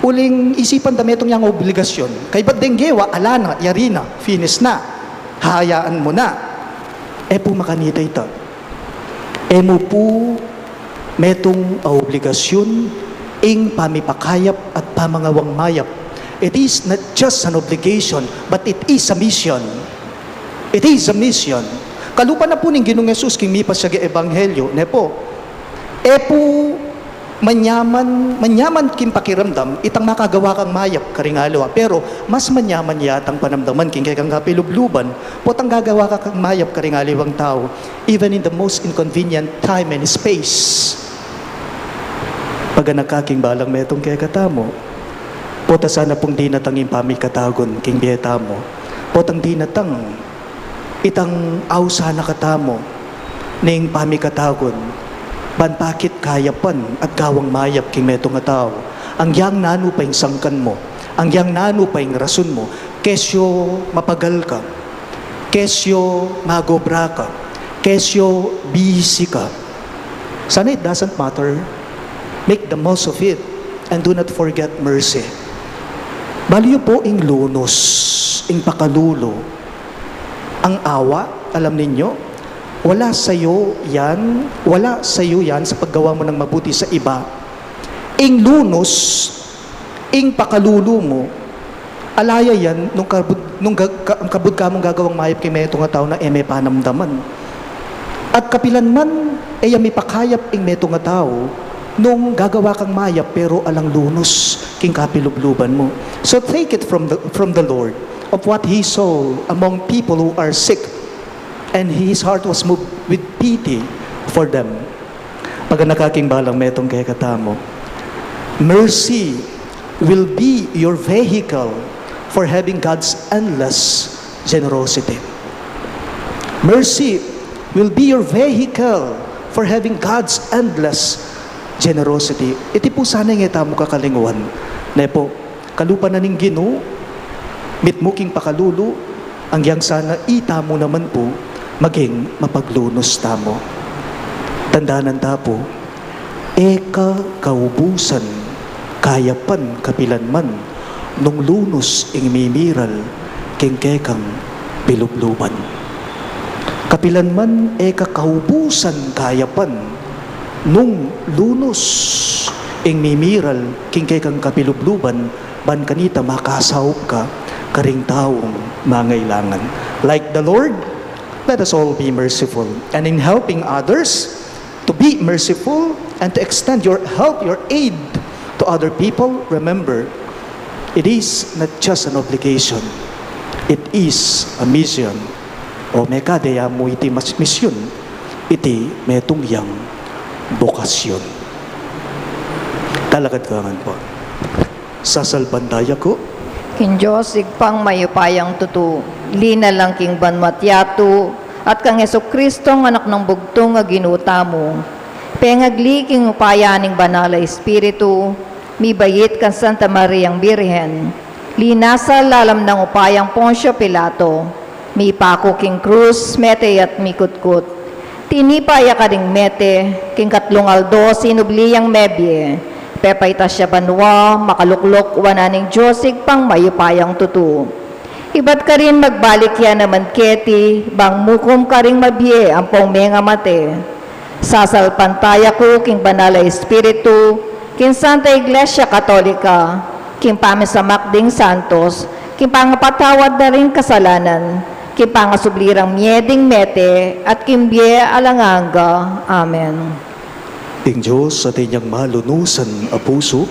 [SPEAKER 3] uling isipan dami itong yang obligasyon. Kay ba't denggewa, ala na, yari na, finish na, hayaan mo na. E po makanita ito. E mo po, metong obligasyon, ing pamipakayap at pamangawang mayap. It is not just an obligation, but it is a mission. It is a mission. Kalupa na po ning Ginoong Yesus king mipas siya ebanghelyo, ne po. E po, manyaman kim pakiramdam, itang makagawa kang mayap karingalawa. Pero, mas manyaman yatang panamdaman king kay kang kapilubluban, potang gagawa ka kang mayap karingalawang tao, even in the most inconvenient time and space. Pag nakaking balang metong kay katamo, pota sana pong di natanging pamikatagon king biyeta mo, potang di natang itang aw sana katamo ning pamikatagon, banpakit kayapan at gawang mayap king metong nga tao. Ang yang nano pa yung sangkan mo, ang yang nano pa yung rason mo, kesyo mapagal ka, kesyo magobra ka, kesyo busy ka. Sana it doesn't matter. Make the most of it and do not forget mercy. Baliyo po ing lunos, ing pakalulo, ang awa, alam ninyo, wala sa'yo yan sa paggawa mo ng mabuti sa iba. Ing lunos, ing pakalulo mo, alaya yan nung kabud ka mong gagawang mayap kay may itong tao na may panamdaman. At kapilan man, may pakayap ing may itong tao, nung gagawa kang mayap pero alang lunos king kapilubluban mo. So take it from the Lord of what He saw among people who are sick, and His heart was moved with pity for them. Pag nakaking balang metong kay katamo, mercy will be your vehicle for having God's endless generosity. Mercy will be your vehicle for having God's endless generosity. Iti po sana nga tamo kakalinguan. Nepo, kalupa na ning Ginoo, mitmuking pakalulu, ang yang sana itamo naman po, maging mapaglunos tamo. Tandaanan tapo, eka kaubusan, kayapan kapilan man, nung lunos ing mimiral, kengkekang pilubluban. Kapilan man, eka kaubusan, kayapan, nung lunos ing mimiral, kengkekang kapilubluban, ban kanita makasawop ka, karing taong mangailangan. Like the Lord, let us all be merciful. And in helping others, to be merciful and to extend your help, your aid to other people, remember, it is not just an obligation. It is a mission. O mekadeya mo iti misyon, iti metong yang bokasyon. Talagad kangan po. Sasalbandaya ko,
[SPEAKER 2] King Diyos, igpang mayupayang tutu, lina lang king banmatyatu, at kang Jesucristo ng anak ng bugtong nga ginuta mo. Pengagli king upayaning banala Espiritu, mibayit kan Santa Mariang Birhen, linasal lalam ng upayang Poncio Pilato, mipako king krus, mete at mikutkut, tinipaya ka ding mete, king katlong aldo, sinubliyang mebye, pepayta siya banwa, makaluklok, wananing Diyosig pang mayupayang tutu. Iba't ka rin magbalik yan naman keti, bang mukom ka rin mabye ang pong menga mate. Sasalpantaya ko king banala Espiritu, king Santa Iglesia Katolika, king pamisamakding Santos, king pangapatawad na rin kasalanan, king pangasublirang mieding mete, at king bie alanganga. Amen.
[SPEAKER 3] Ting Diyos sa tinyang malunusan a puso,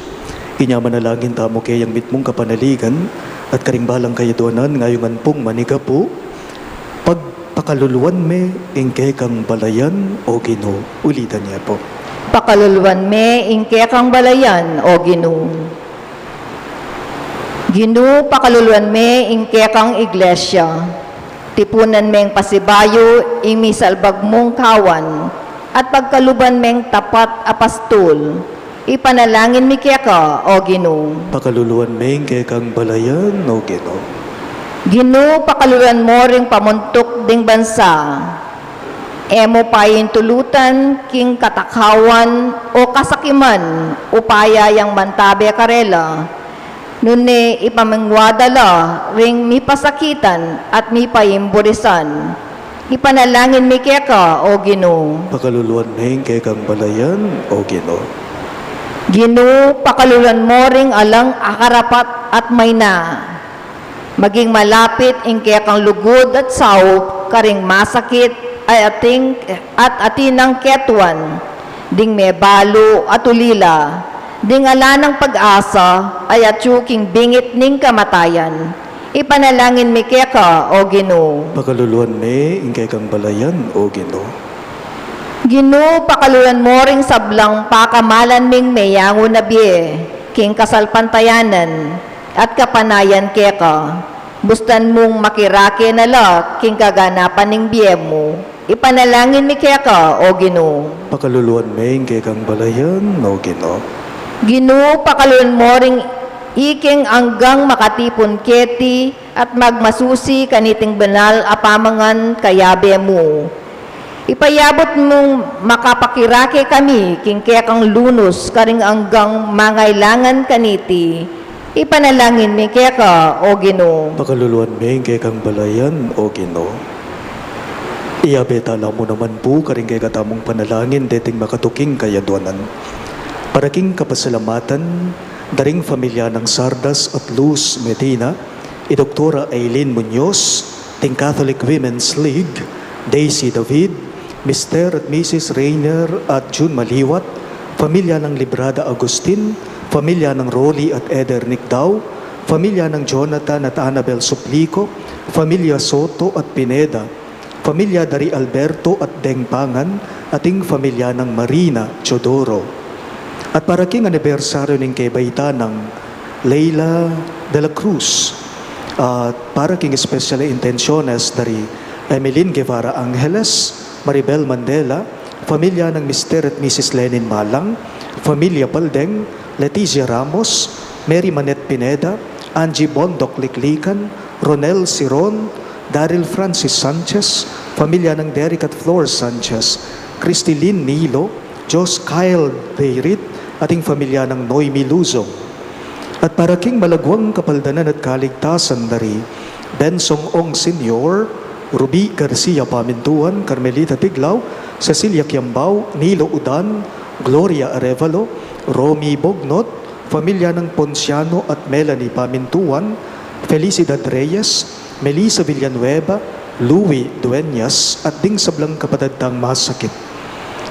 [SPEAKER 3] inya manalangin tamo kayang mitmong kapanaligan, at karingbalang kayaduanan ngayongan pong manigapo, pagpakaluluan me, ingke kang balayan o Ginoo. Ulitan niya po.
[SPEAKER 2] Pakaluluan me, ingke kang balayan o Ginoo. Ginoo, pakaluluan me, ingke kang iglesia. Tipunan meng pasibayo, imi salbag mong kawan, at pagkaluban meng tapat apastol, ipanalangin mi kaya ka, o Ginoo.
[SPEAKER 3] Pakaluluan me, ingke kang balayan o Ginoo.
[SPEAKER 2] Ginoo, pakaluluan mo ring pamuntok nasod ding bansa. Emo payin tulutan king katakawan o kasakiman upaya yang mantabe karela. Nune ipamengwadala ring mipasakitan at mipayimburisan. Ipanalangin mi keka o Ginoo.
[SPEAKER 3] Pakaluluan ning kay kang balayan, O Ginoo.
[SPEAKER 2] Ginoo, pakaluluan mo ring alang akarapat at mayna. Maging malapit ing kekang lugod at saup, karing masakit ay atinang ketuan, ding may balo at ulila, ding ala ng pag-asa ay atsuking bingit ning kamatayan. Ipanalangin mi keka, O Ginoo.
[SPEAKER 3] Pakaluluan me ing kay kang balayan, O Ginoo.
[SPEAKER 2] Ginoo, pakaluluan mo ring sablang pakamalan ming mayango na biye, king kasalpantayanan, at kapanayan keka. Bustan mong makirake na la, king kaganapan ning biye mo. Ipanalangin mi keka, O Ginoo.
[SPEAKER 3] Pakaluluan me ing kay kang balayan, O Ginoo.
[SPEAKER 2] Ginoo, pakaluluan mo ring iking anggang makatipon keti at magmasusi kaniting banal apamangan kayabe mo. Ipayabot mong makapakirake kami king kekang lunos karing anggang mangailangan kaniti. Ipanalangin mi keka, O Ginoo.
[SPEAKER 3] Pakaluluan me ing kay kang balayan, O Ginoo. Iyabetala mo naman po karing kay katamong panalangin deting makatuking kayaduanan. Para king kapasalamatan, daring pamilya ng Sardas at Luz Medina, Doktora Aileen Muñoz, ting Catholic Women's League, Daisy David, Mr. at Mrs. Rainer at June Maliwat, pamilya ng Librada Agustin, pamilya ng Rolly at Eder Nicdao, pamilya ng Jonathan at Annabel Suplico, pamilya Soto at Pineda, pamilya dari Alberto at Deng Pangan, ating pamilya ng Marina Chodoro. At para king anibersaryo ng kaibaita ng Leila de la Cruz. At para king especially intenciones dari Emeline Guevara Angeles, Maribel Mandela, pamilya ng Mr. at Mrs. Lenin Malang, pamilya Paldeng, Leticia Ramos, Mary Manet Pineda, Angie Bondok Liklikan, Ronel Siron, Daryl Francis Sanchez, pamilya ng Derek at Flor Sanchez, Cristilyn Nilo, Jos Kyle Deirit, ating pamilya ng Noemi Luzong. At para king malagwang kapaldanan at kaligtasan dari Bensong Ong Sr., Ruby Garcia Pamintuan, Carmelita Tiglao, Cecilia Kiambao, Nilo Udan, Gloria Arevalo, Romy Bognot, pamilya ng Ponciano at Melanie Pamintuan, Felicidad Reyes, Melissa Villanueva, Louie Dueñas, at ding sablang kapatadang masakit.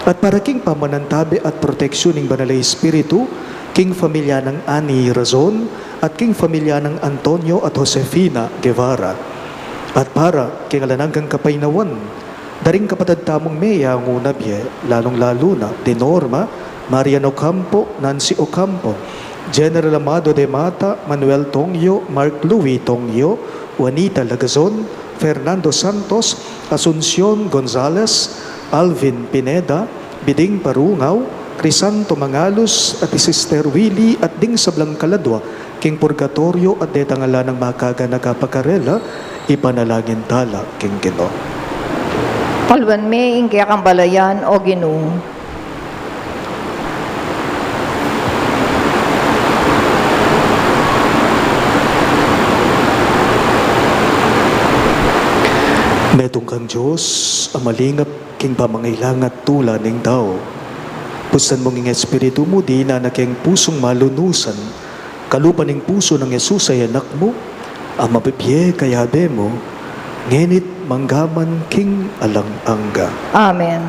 [SPEAKER 3] At para king pamanantabi at proteksyon ng Banalay Espiritu, king familia ng Ani Razon, at king familia ng Antonio at Josefina Guevara. At para king alananggang kapaynawan, daring kapatad tamong Mea ngunabye, lalong-lalo na de Norma, Marian Ocampo, Nancy Ocampo, General Amado de Mata, Manuel Tongyo, Mark Louis Tongyo, Juanita Lagazon, Fernando Santos, Asuncion Gonzales, Alvin Pineda, Biding Parungaw, Crisanto Mangalos at Sister Willie at ding sablang kaladwa, king Purgatorio at detangala ng makaga nakapakarela, ipanalangin tala king Ginoo.
[SPEAKER 2] Palwan me ing kekang balayan, O Ginoo.
[SPEAKER 3] Metong kang Diyos, amalingap king pamangailangat tula ning tao. Pustan mong ing espiritu mo, di na king pusong malunusan, kalupan ning puso ng Jesus ay anak mo, ang mapipye kayabe mo, ngenit manggaman king alang-angga.
[SPEAKER 2] Amen.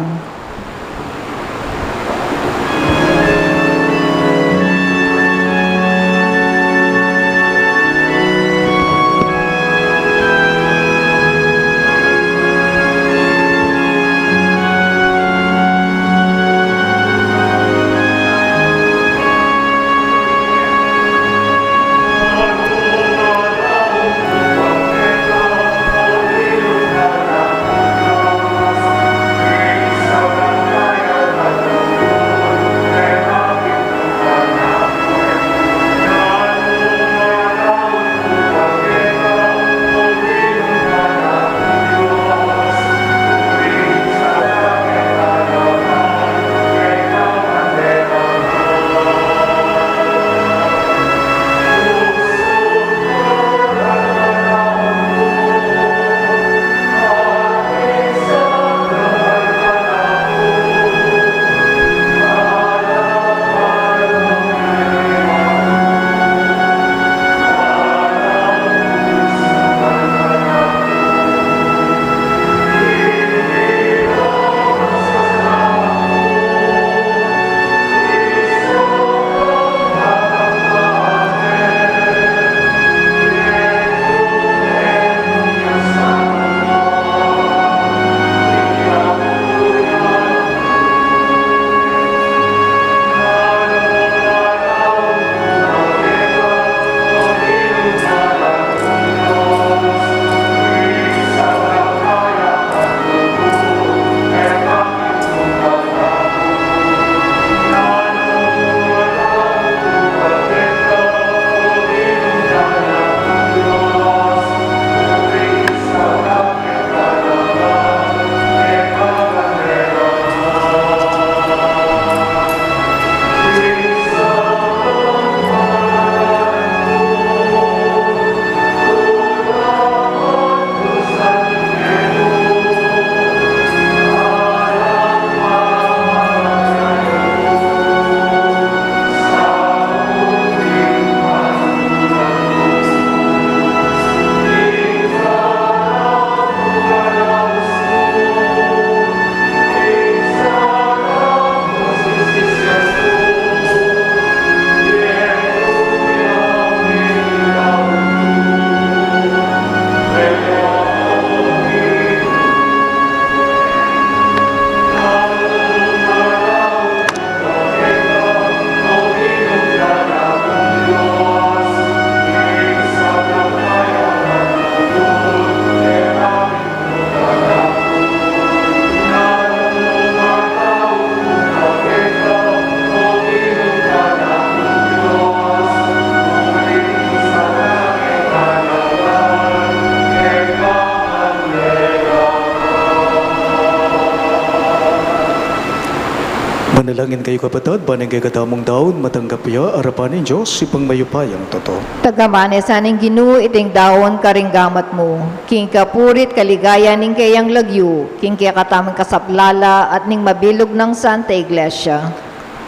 [SPEAKER 3] panalangin kayo kapatid, banang kay katamong daon, matanggap ya, arapan ng Diyos, ipang mayupayang totoo.
[SPEAKER 2] Tagamane saning Ginoo iting dawon karinggamat mo. King kapurit kaligaya ning kayang lagyo, king kaya katamang kasaplala at ning mabilog ng Santa Iglesia.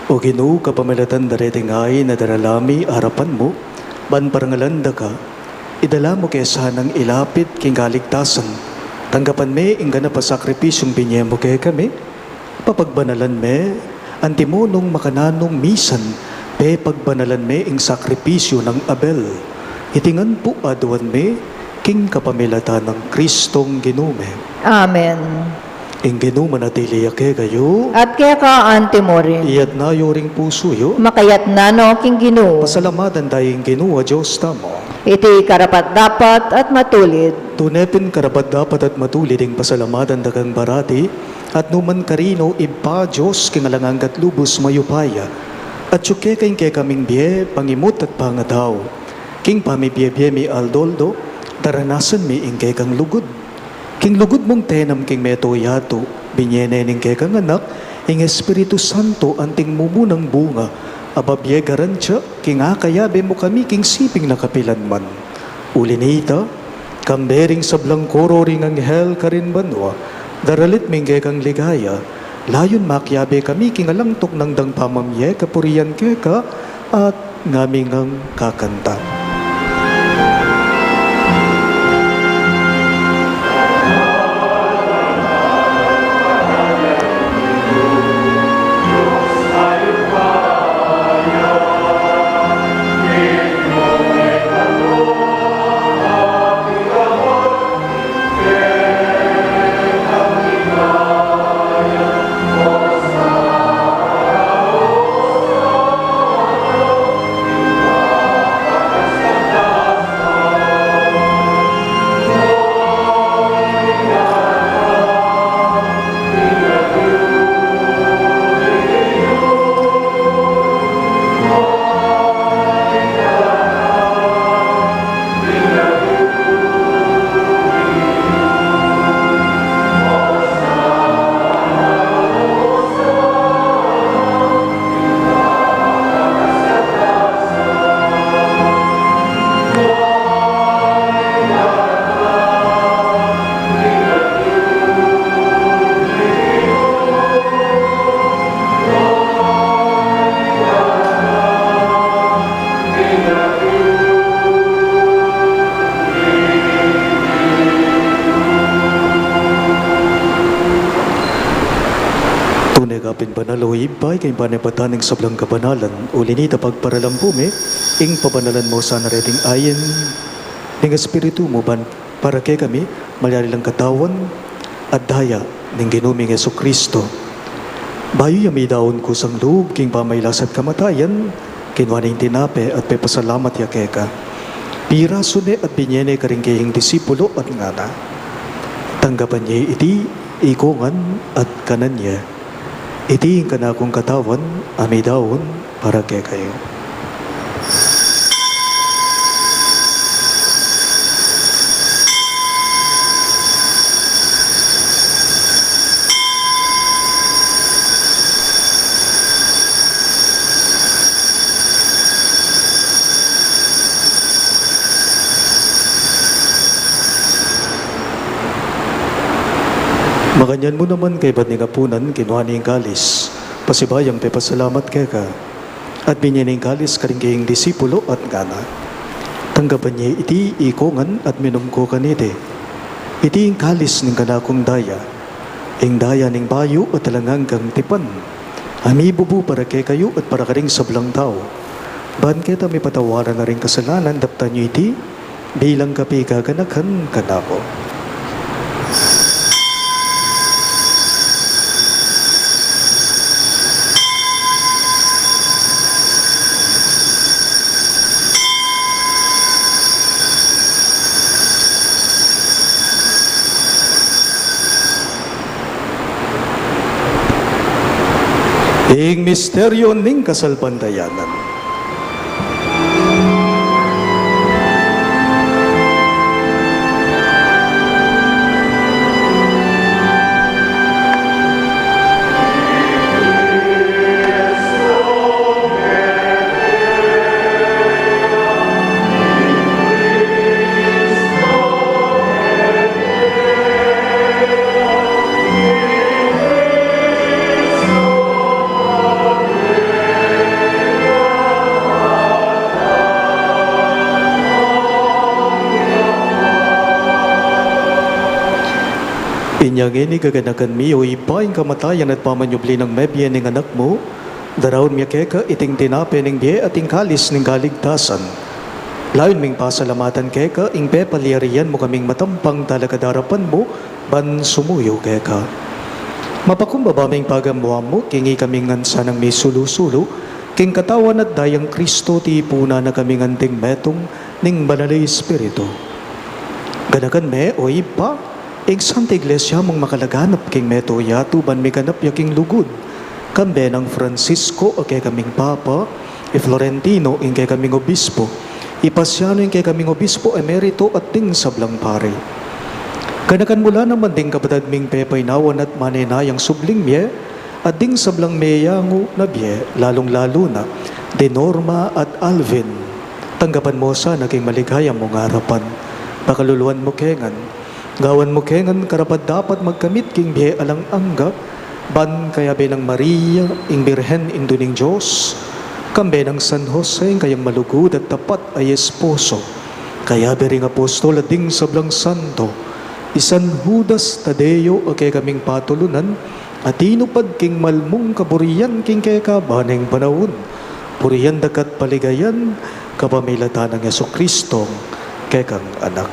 [SPEAKER 3] O Ginoo, kapamilatan dareting ay na daralami harapan mo, ban parangalanda ka, idala mo kaya sanang ilapit king kaligtasan. Tanggapan me, ingga na pasakripisyong binye mo kaya kami, papagbanalan me, antimonong makananong misan, pe pagbanalan me ing sakripisyo ng Abel. Itingan po aduan me, king kapamilatan ng Kristong Ginume.
[SPEAKER 2] Amen.
[SPEAKER 3] Ing Ginume natili ake kayo,
[SPEAKER 2] At kaya ka ante mo rin,
[SPEAKER 3] iyat na yoring puso yo,
[SPEAKER 2] makayat na no king Ginoo.
[SPEAKER 3] pasalamatan tayong Ginoo, Diyos tamo.
[SPEAKER 2] Iti karapat dapat at matulid.
[SPEAKER 3] Tunepin karapat dapat at matulid ing pasalamatan dagang barati, at numan karino ipa Diyos kingalangang katlubos mayupaya, at syuke kayong kay kaming biye, pangimot at pangataw. King pamibiye-biye mi aldoldo, daranasan mi ing kay kang lugod. King lugod mong tenam king meto yato, binyene ning kay kang anak, ing Espiritu Santo anting mumunang bunga, ababye garansya, king akayabe mo kami king siping nakapilan man. Ulinita, kambering sablang koro ring anghel karin banwa, daralit mingge kang ligaya, layon makyabe kami king alangtok ng dang pamamye kapurian keka, at ngaming ang kakanta. Tunay kapin banaloy, ibay kay panipataning sablang kabanalan, ulinita pagparalampume, ing pabanalan mo sana reting ayin, ning espiritu mo ban, para kay kami, malyarilang katawan, at daya, ning ginuming Yesu Kristo. Bayo yami daon ko sang loob, king pamaylas at kamatayan, kinwaning tinape at pepasalamat ya keka. Piraso ne at binyene karing kaying disipulo at ngana. Tanggapan niya iti, ikungan at kanan niya. Iti ka na akong katawan, amidawon, para kay kayo. Makanyan mo naman kay ba't ningapunan, kinuha ni kalis, pasibayang pepasalamat kay ka, at binyaning kalis karing kayong disipulo at gana. Tanggapan niya iti ikongan at minum ko kanite. Iti ang kalis ng kanakong daya, ing daya ning bayo at talangang kang tipan. Ami bubu para kay kayo at para karing sablang tao. Ban kita may patawaran na rin kasalanan, dapta niyo iti, bilang kapi kaganakan kanako. Ing misteryo ning kasalbandayanan. Binyagin ni gaganakan mi o ipaing kamatayan at pamanyubli ng mebye ng anak mo, daraon miya keka iting tinape ng biye at kalis ng kaligtasan. Layon ming pasalamatan keka, ing pepaliarian mo kaming matampang talakadarapan mo, ban sumuyo keka. Mapakumbaba ming pagamuha mo, kingi kaming ngansa ng may sulu-sulu, king katawan at dayang Kristo ti ipuna na kaming anting metong ning banalay Espiritu. Ganakan me o ipa, ing Santa Iglesia mong makalaganap king meto yato ban may kanap yaking lugod. Kambe ng Francisco o kay kaming Papa, e Florentino ing kay kaming Obispo, ipasyano ing kay kaming Obispo emerito at ting sablang pare. Kanakan mula naman ding kapatad ming pepay nawan at manenayang subling miye, at ding sablang meyango na biye, lalong-lalo na, de Norma at Alvin. Tanggapan mo sa naging maligaya mong harapan. Pakaluluan mo kengan, gawan mo kengan karapat dapat magkamit king biye alang angga, ban kaya benang Maria, ing Birhen induning Diyos, kambe ng San Jose, kayang malugod at tapat ay esposo, kaya bering apostol at ding sablang santo, isan Judas Tadeo o kay kaming patulunan, at inupad king malmong kaburiyan king kay kabaneng panahon, puriyan dakat paligayan, kapamilatan ng Yeso Kristo, kay kang anak.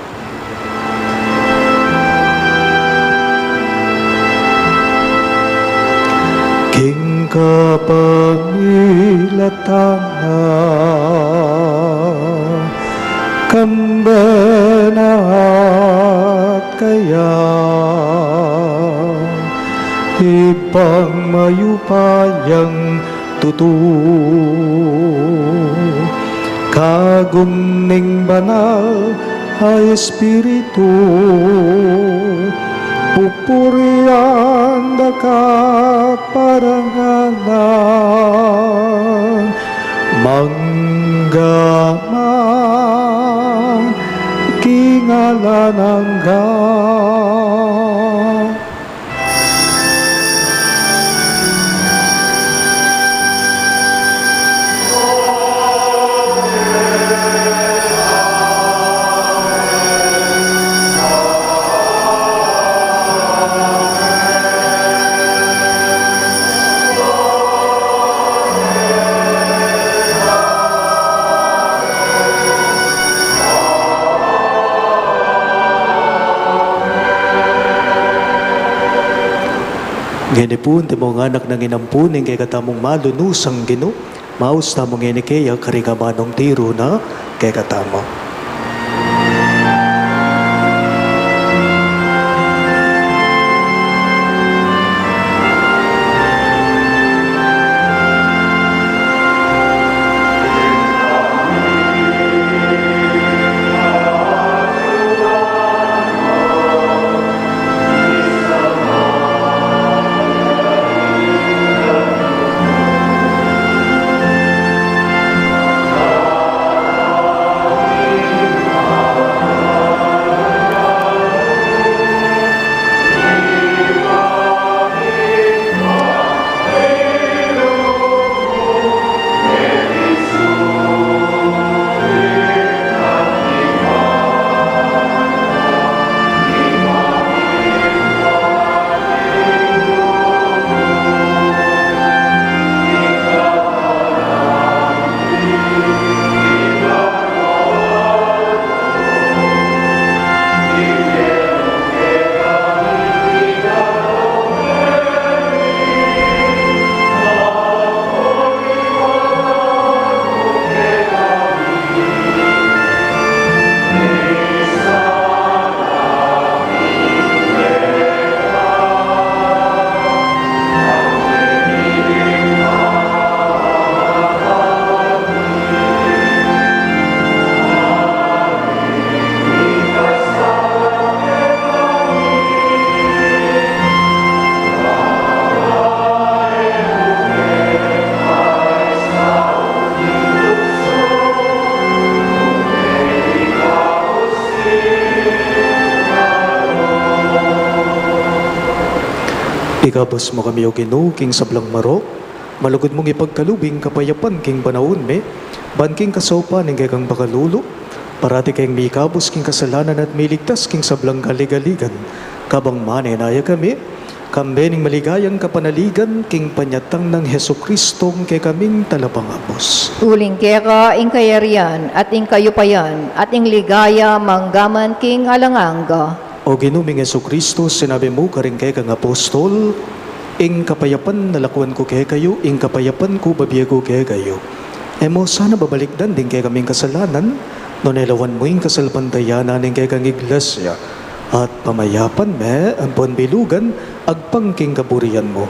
[SPEAKER 3] King kapamilatan na kambenat kaya ibang mayupayang tutu kagumning banal ay Espiritu pupurian dakat parangalan manggaman kingalan hanggang. Ngenipun, ti mong anak ng inampunin kay katamong malunusang Gino, maus tamong ngenikeya karigamanong tiro na kay katamo. Ikabos mo kami o Ginoo king sablang marok, malugod mong ipagkalubing kapayapan king panahon me, ban king kasopa ning kang pakalulo, parati kayong may ikabos king kasalanan at miligtas king sablang galigaligan, kabang manenaya kami, kambening maligayang kapanaligan king panyatang ng Heso Kristong kay kaming talapangapos.
[SPEAKER 2] Uling keka ing kayarian at ing kayupayan at ing ligaya manggaman king alanganga.
[SPEAKER 3] O ginuming Heso Kristo, sinabi mo karing kay kang apostol, ing kapayapan nalakuan ko kay kayo, ing kapayapan ko babiyago kay kayo. Emo sana babalikdan din kay kaming kasalanan, no nelawan mo ing kasalpantayanan ing kay kang iglesia, at pamayapan me ang ponbilugan agpangking kaburian mo.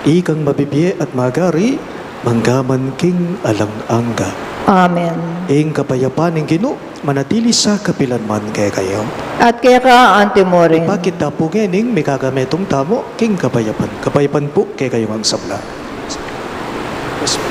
[SPEAKER 3] Ikang mabibiye at magari, manggaman king alanganga.
[SPEAKER 2] Amen.
[SPEAKER 3] Ing kapayapan ing Ginoo, manatili sa kapilanman kay kayo.
[SPEAKER 2] At keka antimorin.
[SPEAKER 3] Ipakita po ngening may kagametong tamo king kapayapan. Kapayapan po kay kayo ang sabla. Yes.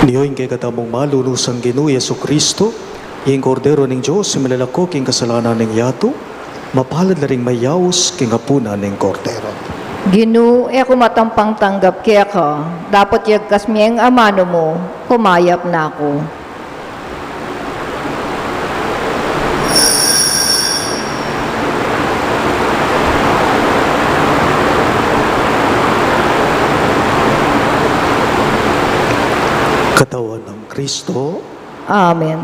[SPEAKER 3] Niyoing kay katamong malulusang Ginoo Yesu Kristo, ing kordero ning Dios milalako king kasalanan ning yato, mapalad na ring mayaos king hapuna ning kordero.
[SPEAKER 2] Ginu, e kumatampang tanggap keka. Dapat yagkas miyeng amano mo, kumayap na ako.
[SPEAKER 3] Katawan ng Kristo,
[SPEAKER 2] Amen.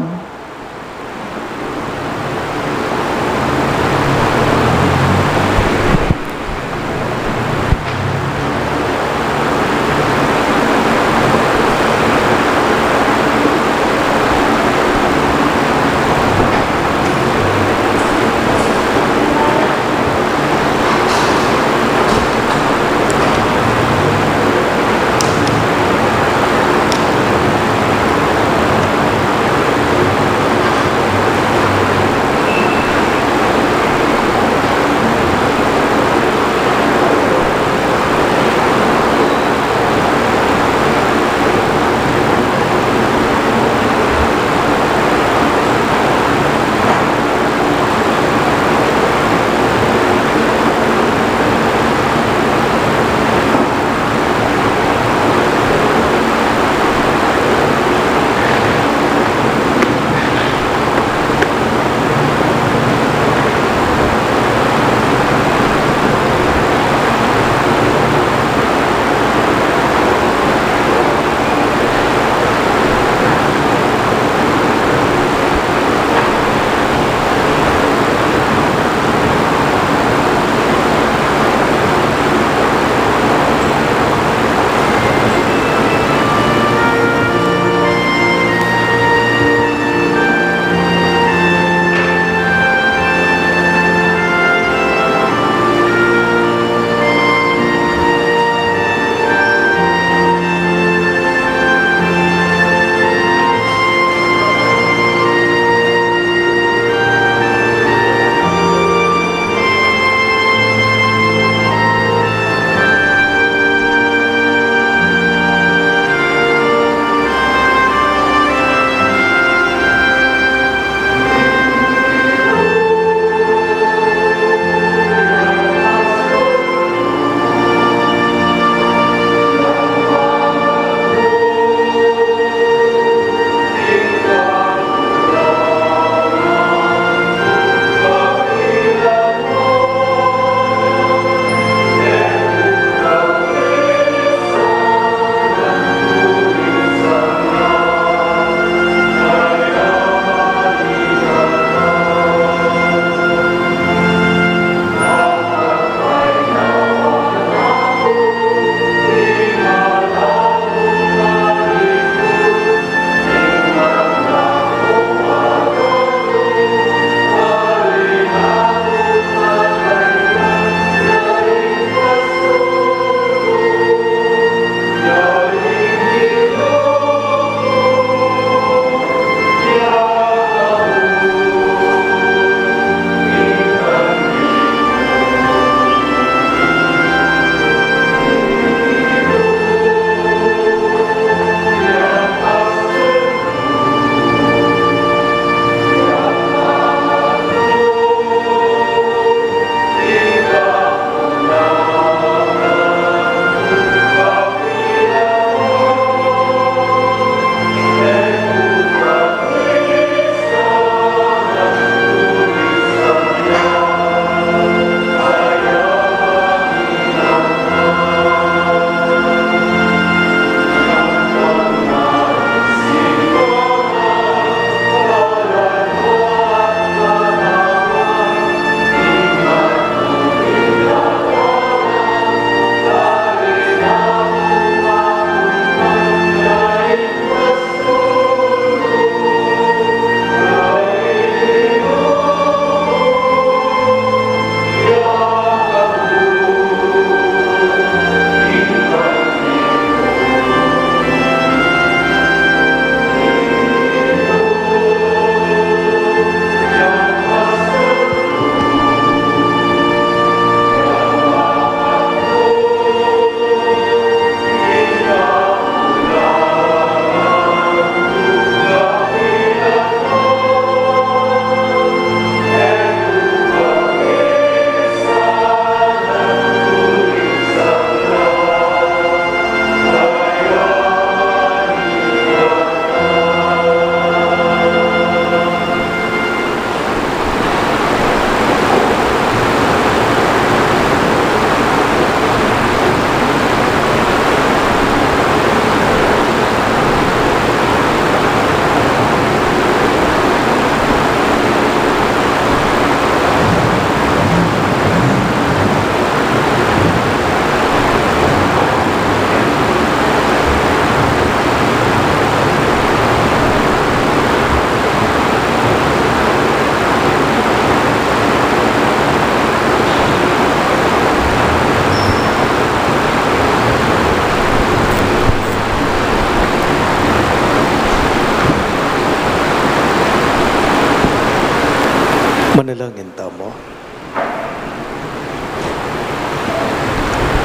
[SPEAKER 3] Manalangin tamo.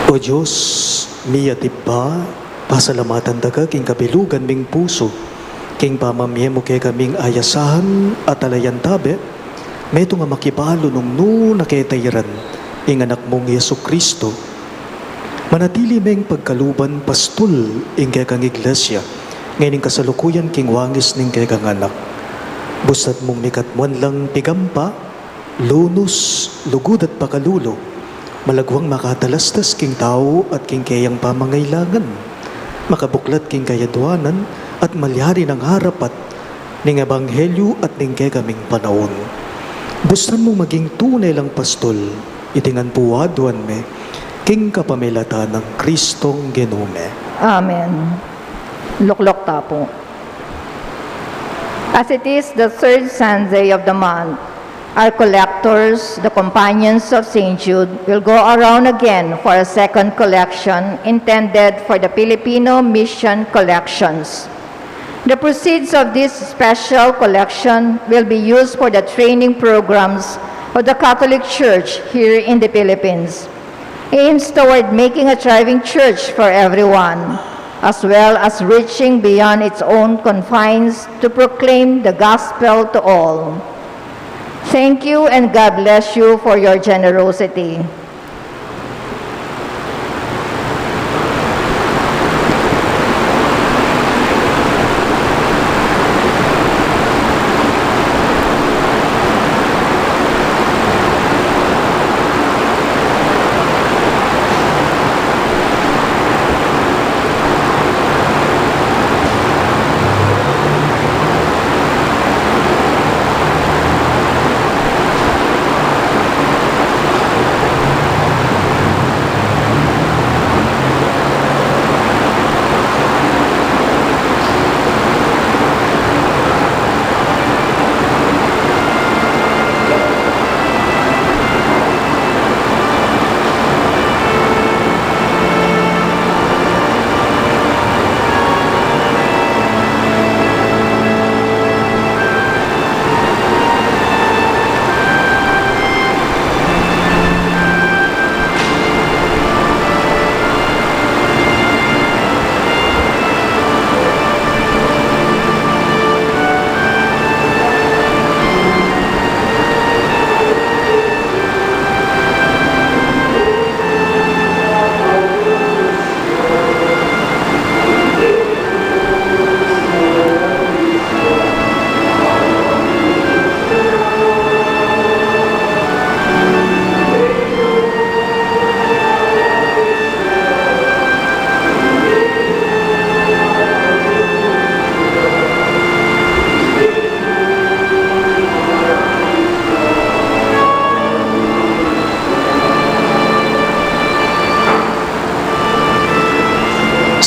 [SPEAKER 3] O Diyos, miya tiba, pasalamatan daga king kabilugan ming puso, king pamamye mo kay kaming ayasahan at alayan tabe, meto nga makibalo nung naketayran, ing anak mong Yesu Kristo. Manatili meng pagkaluban pastol, ing kay kang iglesia, ngayon kasalukuyan king wangis ning kay kang anak. Busat mong mikatmuan lang pigampa, lunos, lugod at pakalulo, malagwang makatalastas king tao at king kayang pamangailangan, makabuklat king kayadwanan at malyari ng harapat ning ebanghelyo at ning kay kaming panahon. Bustan mong maging tunay lang pastol, itingan puwadwan me, king kapamilata ng Kristong Genume.
[SPEAKER 2] Amen. Luklok tapo. As it is the third Sunday of the month, our collectors, the companions of St. Jude, will go around again for a second collection intended for the Filipino mission collections. The proceeds of this special collection will be used for the training programs of the Catholic Church here in the Philippines, aims toward making a thriving church for everyone, as well as reaching beyond its own confines to proclaim the gospel to all. Thank you and God bless you for your generosity.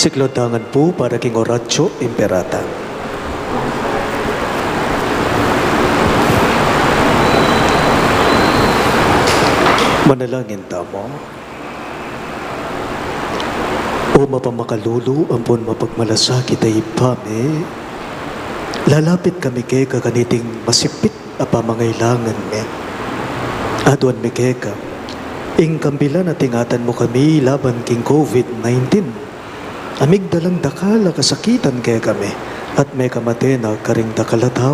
[SPEAKER 3] Siklodangan po para king Oratio Imperata. Manalangin tamo. O mapamakalulu ampon mapagmalasakit ay pame, lalapit kami kay kakaniting masipit a pamangailangan me. Aduan mi keka, ing kambilan at ingatan mo kami laban king COVID-19. Amig dalang dakala kasakitan kaya kami at may kamatena karing dakalataw.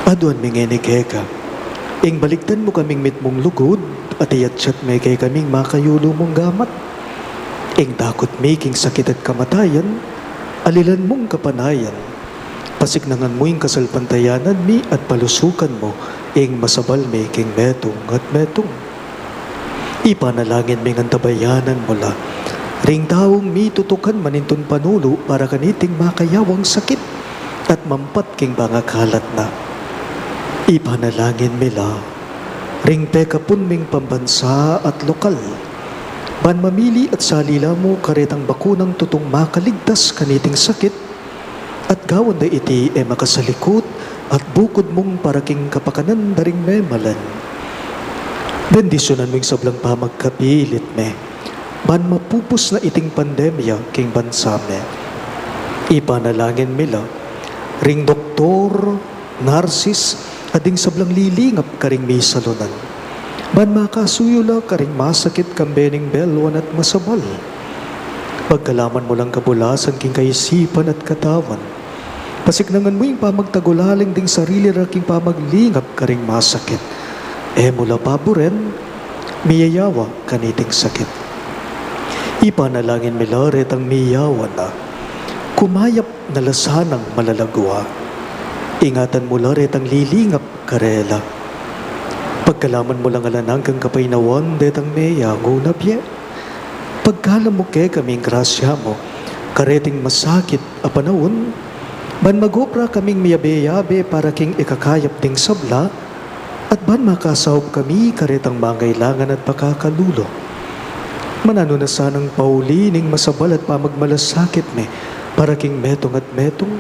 [SPEAKER 3] Aduan mingeni keka, ing baliktan mo kaming mitmong lugod at iyatsat may kay kaming makayulo mong gamat. Ing takot making sakit at kamatayan, alilan mong kapanayan. Pasignangan mo ing kasalpantayanan mi at palusukan mo ing masabal making metong at metong. Ipanalangin ming antabayanan mo la, ring taong mitutukan manintun panulo para kaniting makayawang sakit at mampat king bangakalat na. Ipanalangin mila, ring pekapun ming pambansa at lokal, ban mamili at salila mo karetang bakunang tutong makaligtas kaniting sakit, at gawan na iti makasalikot at bukod mong para king kapakanan daring memalan. Bendisyonan mong sablang pamagkapilit me, ban mapupos na iting pandemya king bansa me. Ipanalangin mila, ring doktor, narsis, Ading sablang lilingap karing misalunan. Ban makasuyula karing masakit kambening belwan at masabal. Pagkalaman mo lang kabulasan king kaisipan at katawan. Pasiknangan mo yung pamagtagulaling ding sarili raking pamaglingap karing masakit. Mula paboren, miyayawa kaniting sakit. Ipanalangin milaret ang miyawa na kumayap na lasanang malalagwa. Ingatan mo laret ang lilingap karela. Pagkalaman mo lang alanang kang kapaynawan detang meya ngunabye. Pagkalam mo ke kaming grasya mo, kareting masakit a panahon, ban magopra kaming miyabe-yabe para king ikakayap ding sabla, at ban makasahop kami karetang mangailangan at pakakalulo. Manano na sanang paulining masabal at pamagmalasakit me, para king metong at metong,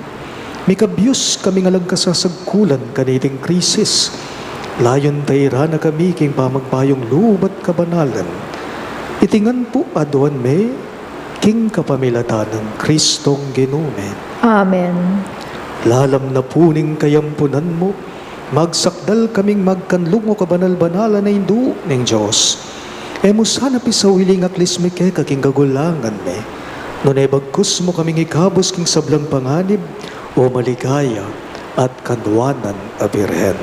[SPEAKER 3] mikabiyos kami ngalang kasasagkulan kaniting krisis. Layon tayra na kami king pamagpayong loob at kabanalan. Itingan po aduan me, king kapamilatan ng Kristong Ginume.
[SPEAKER 2] Amen.
[SPEAKER 3] Lalam na puning kayampunan mo, magsakdal kaming magkanlong o kabanal-banala na hindu ng Diyos. Mo sana pisawiling aklis me ke kaking gagulangan me. Nunay bagkus mo kaming ikabos king sablang panganib, o maligaya at kanwanan a Birhen.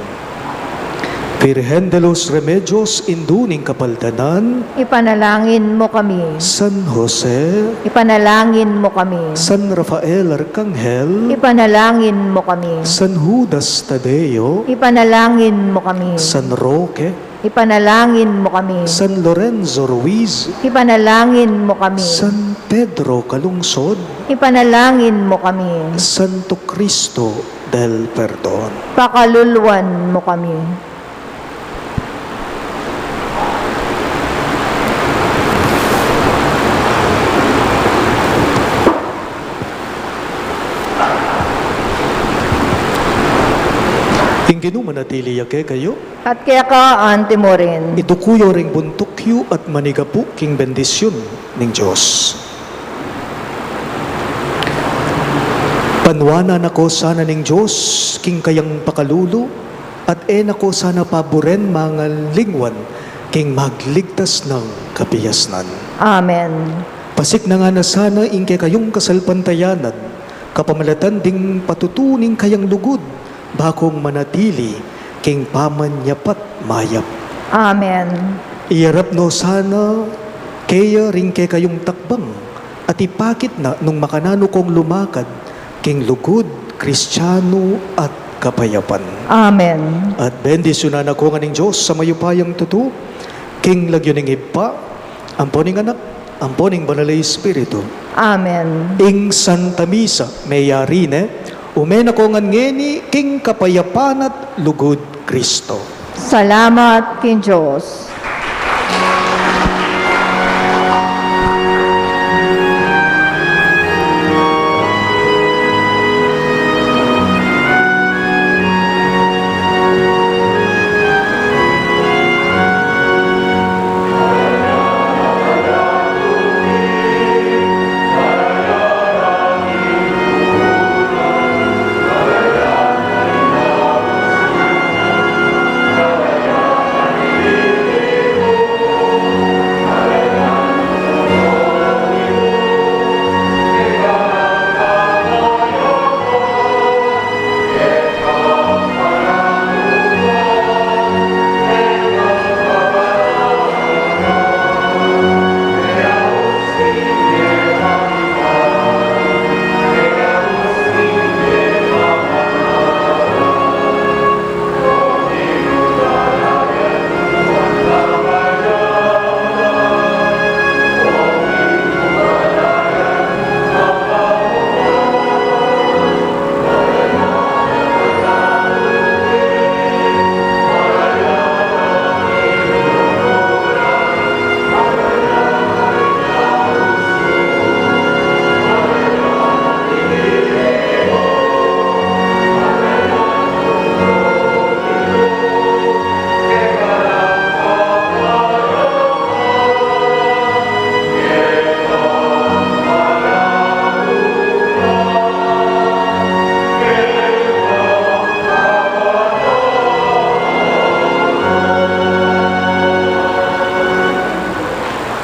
[SPEAKER 3] Virgen de los Remedios, induning kapaldanan,
[SPEAKER 2] Ipanalangin mo kami.
[SPEAKER 3] San Jose,
[SPEAKER 2] Ipanalangin mo kami.
[SPEAKER 3] San Rafael Arcangel,
[SPEAKER 2] Ipanalangin mo kami.
[SPEAKER 3] San Judas Tadeo,
[SPEAKER 2] Ipanalangin mo kami.
[SPEAKER 3] San Roque,
[SPEAKER 2] Ipanalangin mo kami.
[SPEAKER 3] San Lorenzo Ruiz,
[SPEAKER 2] Ipanalangin mo kami.
[SPEAKER 3] San Pedro Calungsod,
[SPEAKER 2] Ipanalangin mo kami.
[SPEAKER 3] Santo Cristo del Perdon.
[SPEAKER 2] Pakaluluan mo kami.
[SPEAKER 3] Inginu manatili yake kayo,
[SPEAKER 2] At kaya ka, ante mo rin.
[SPEAKER 3] itukuyo ring buntukyo at manigapu king bendisyon ng Diyos. Panwana nako sana ning Diyos, king kayang pakalulo, at nako sana paboren mga lingwan, king magligtas ng kapiyasnan.
[SPEAKER 2] Amen.
[SPEAKER 3] Pasik na nga na sana ingke kayong kasalpantayanan, kapamalatan ding patutuning kayang lugod, bakong manatili, king pamanyapat mayap.
[SPEAKER 2] Amen.
[SPEAKER 3] Iyarap no sana, kaya ringke kayong takbang, at ipakit na nung makanano kong lumakad, king lugod, kristyano at kapayapan.
[SPEAKER 2] Amen.
[SPEAKER 3] At bendisyonan ako nga ng Diyos sa mayupayang tuto, king lagyo ng ipa, amponing anak, amponing banalay espiritu.
[SPEAKER 2] Amen.
[SPEAKER 3] Ing Santa Misa, mayarine, umen ako nga ngeni, king kapayapan at lugod Kristo.
[SPEAKER 2] Salamat kin Diyos.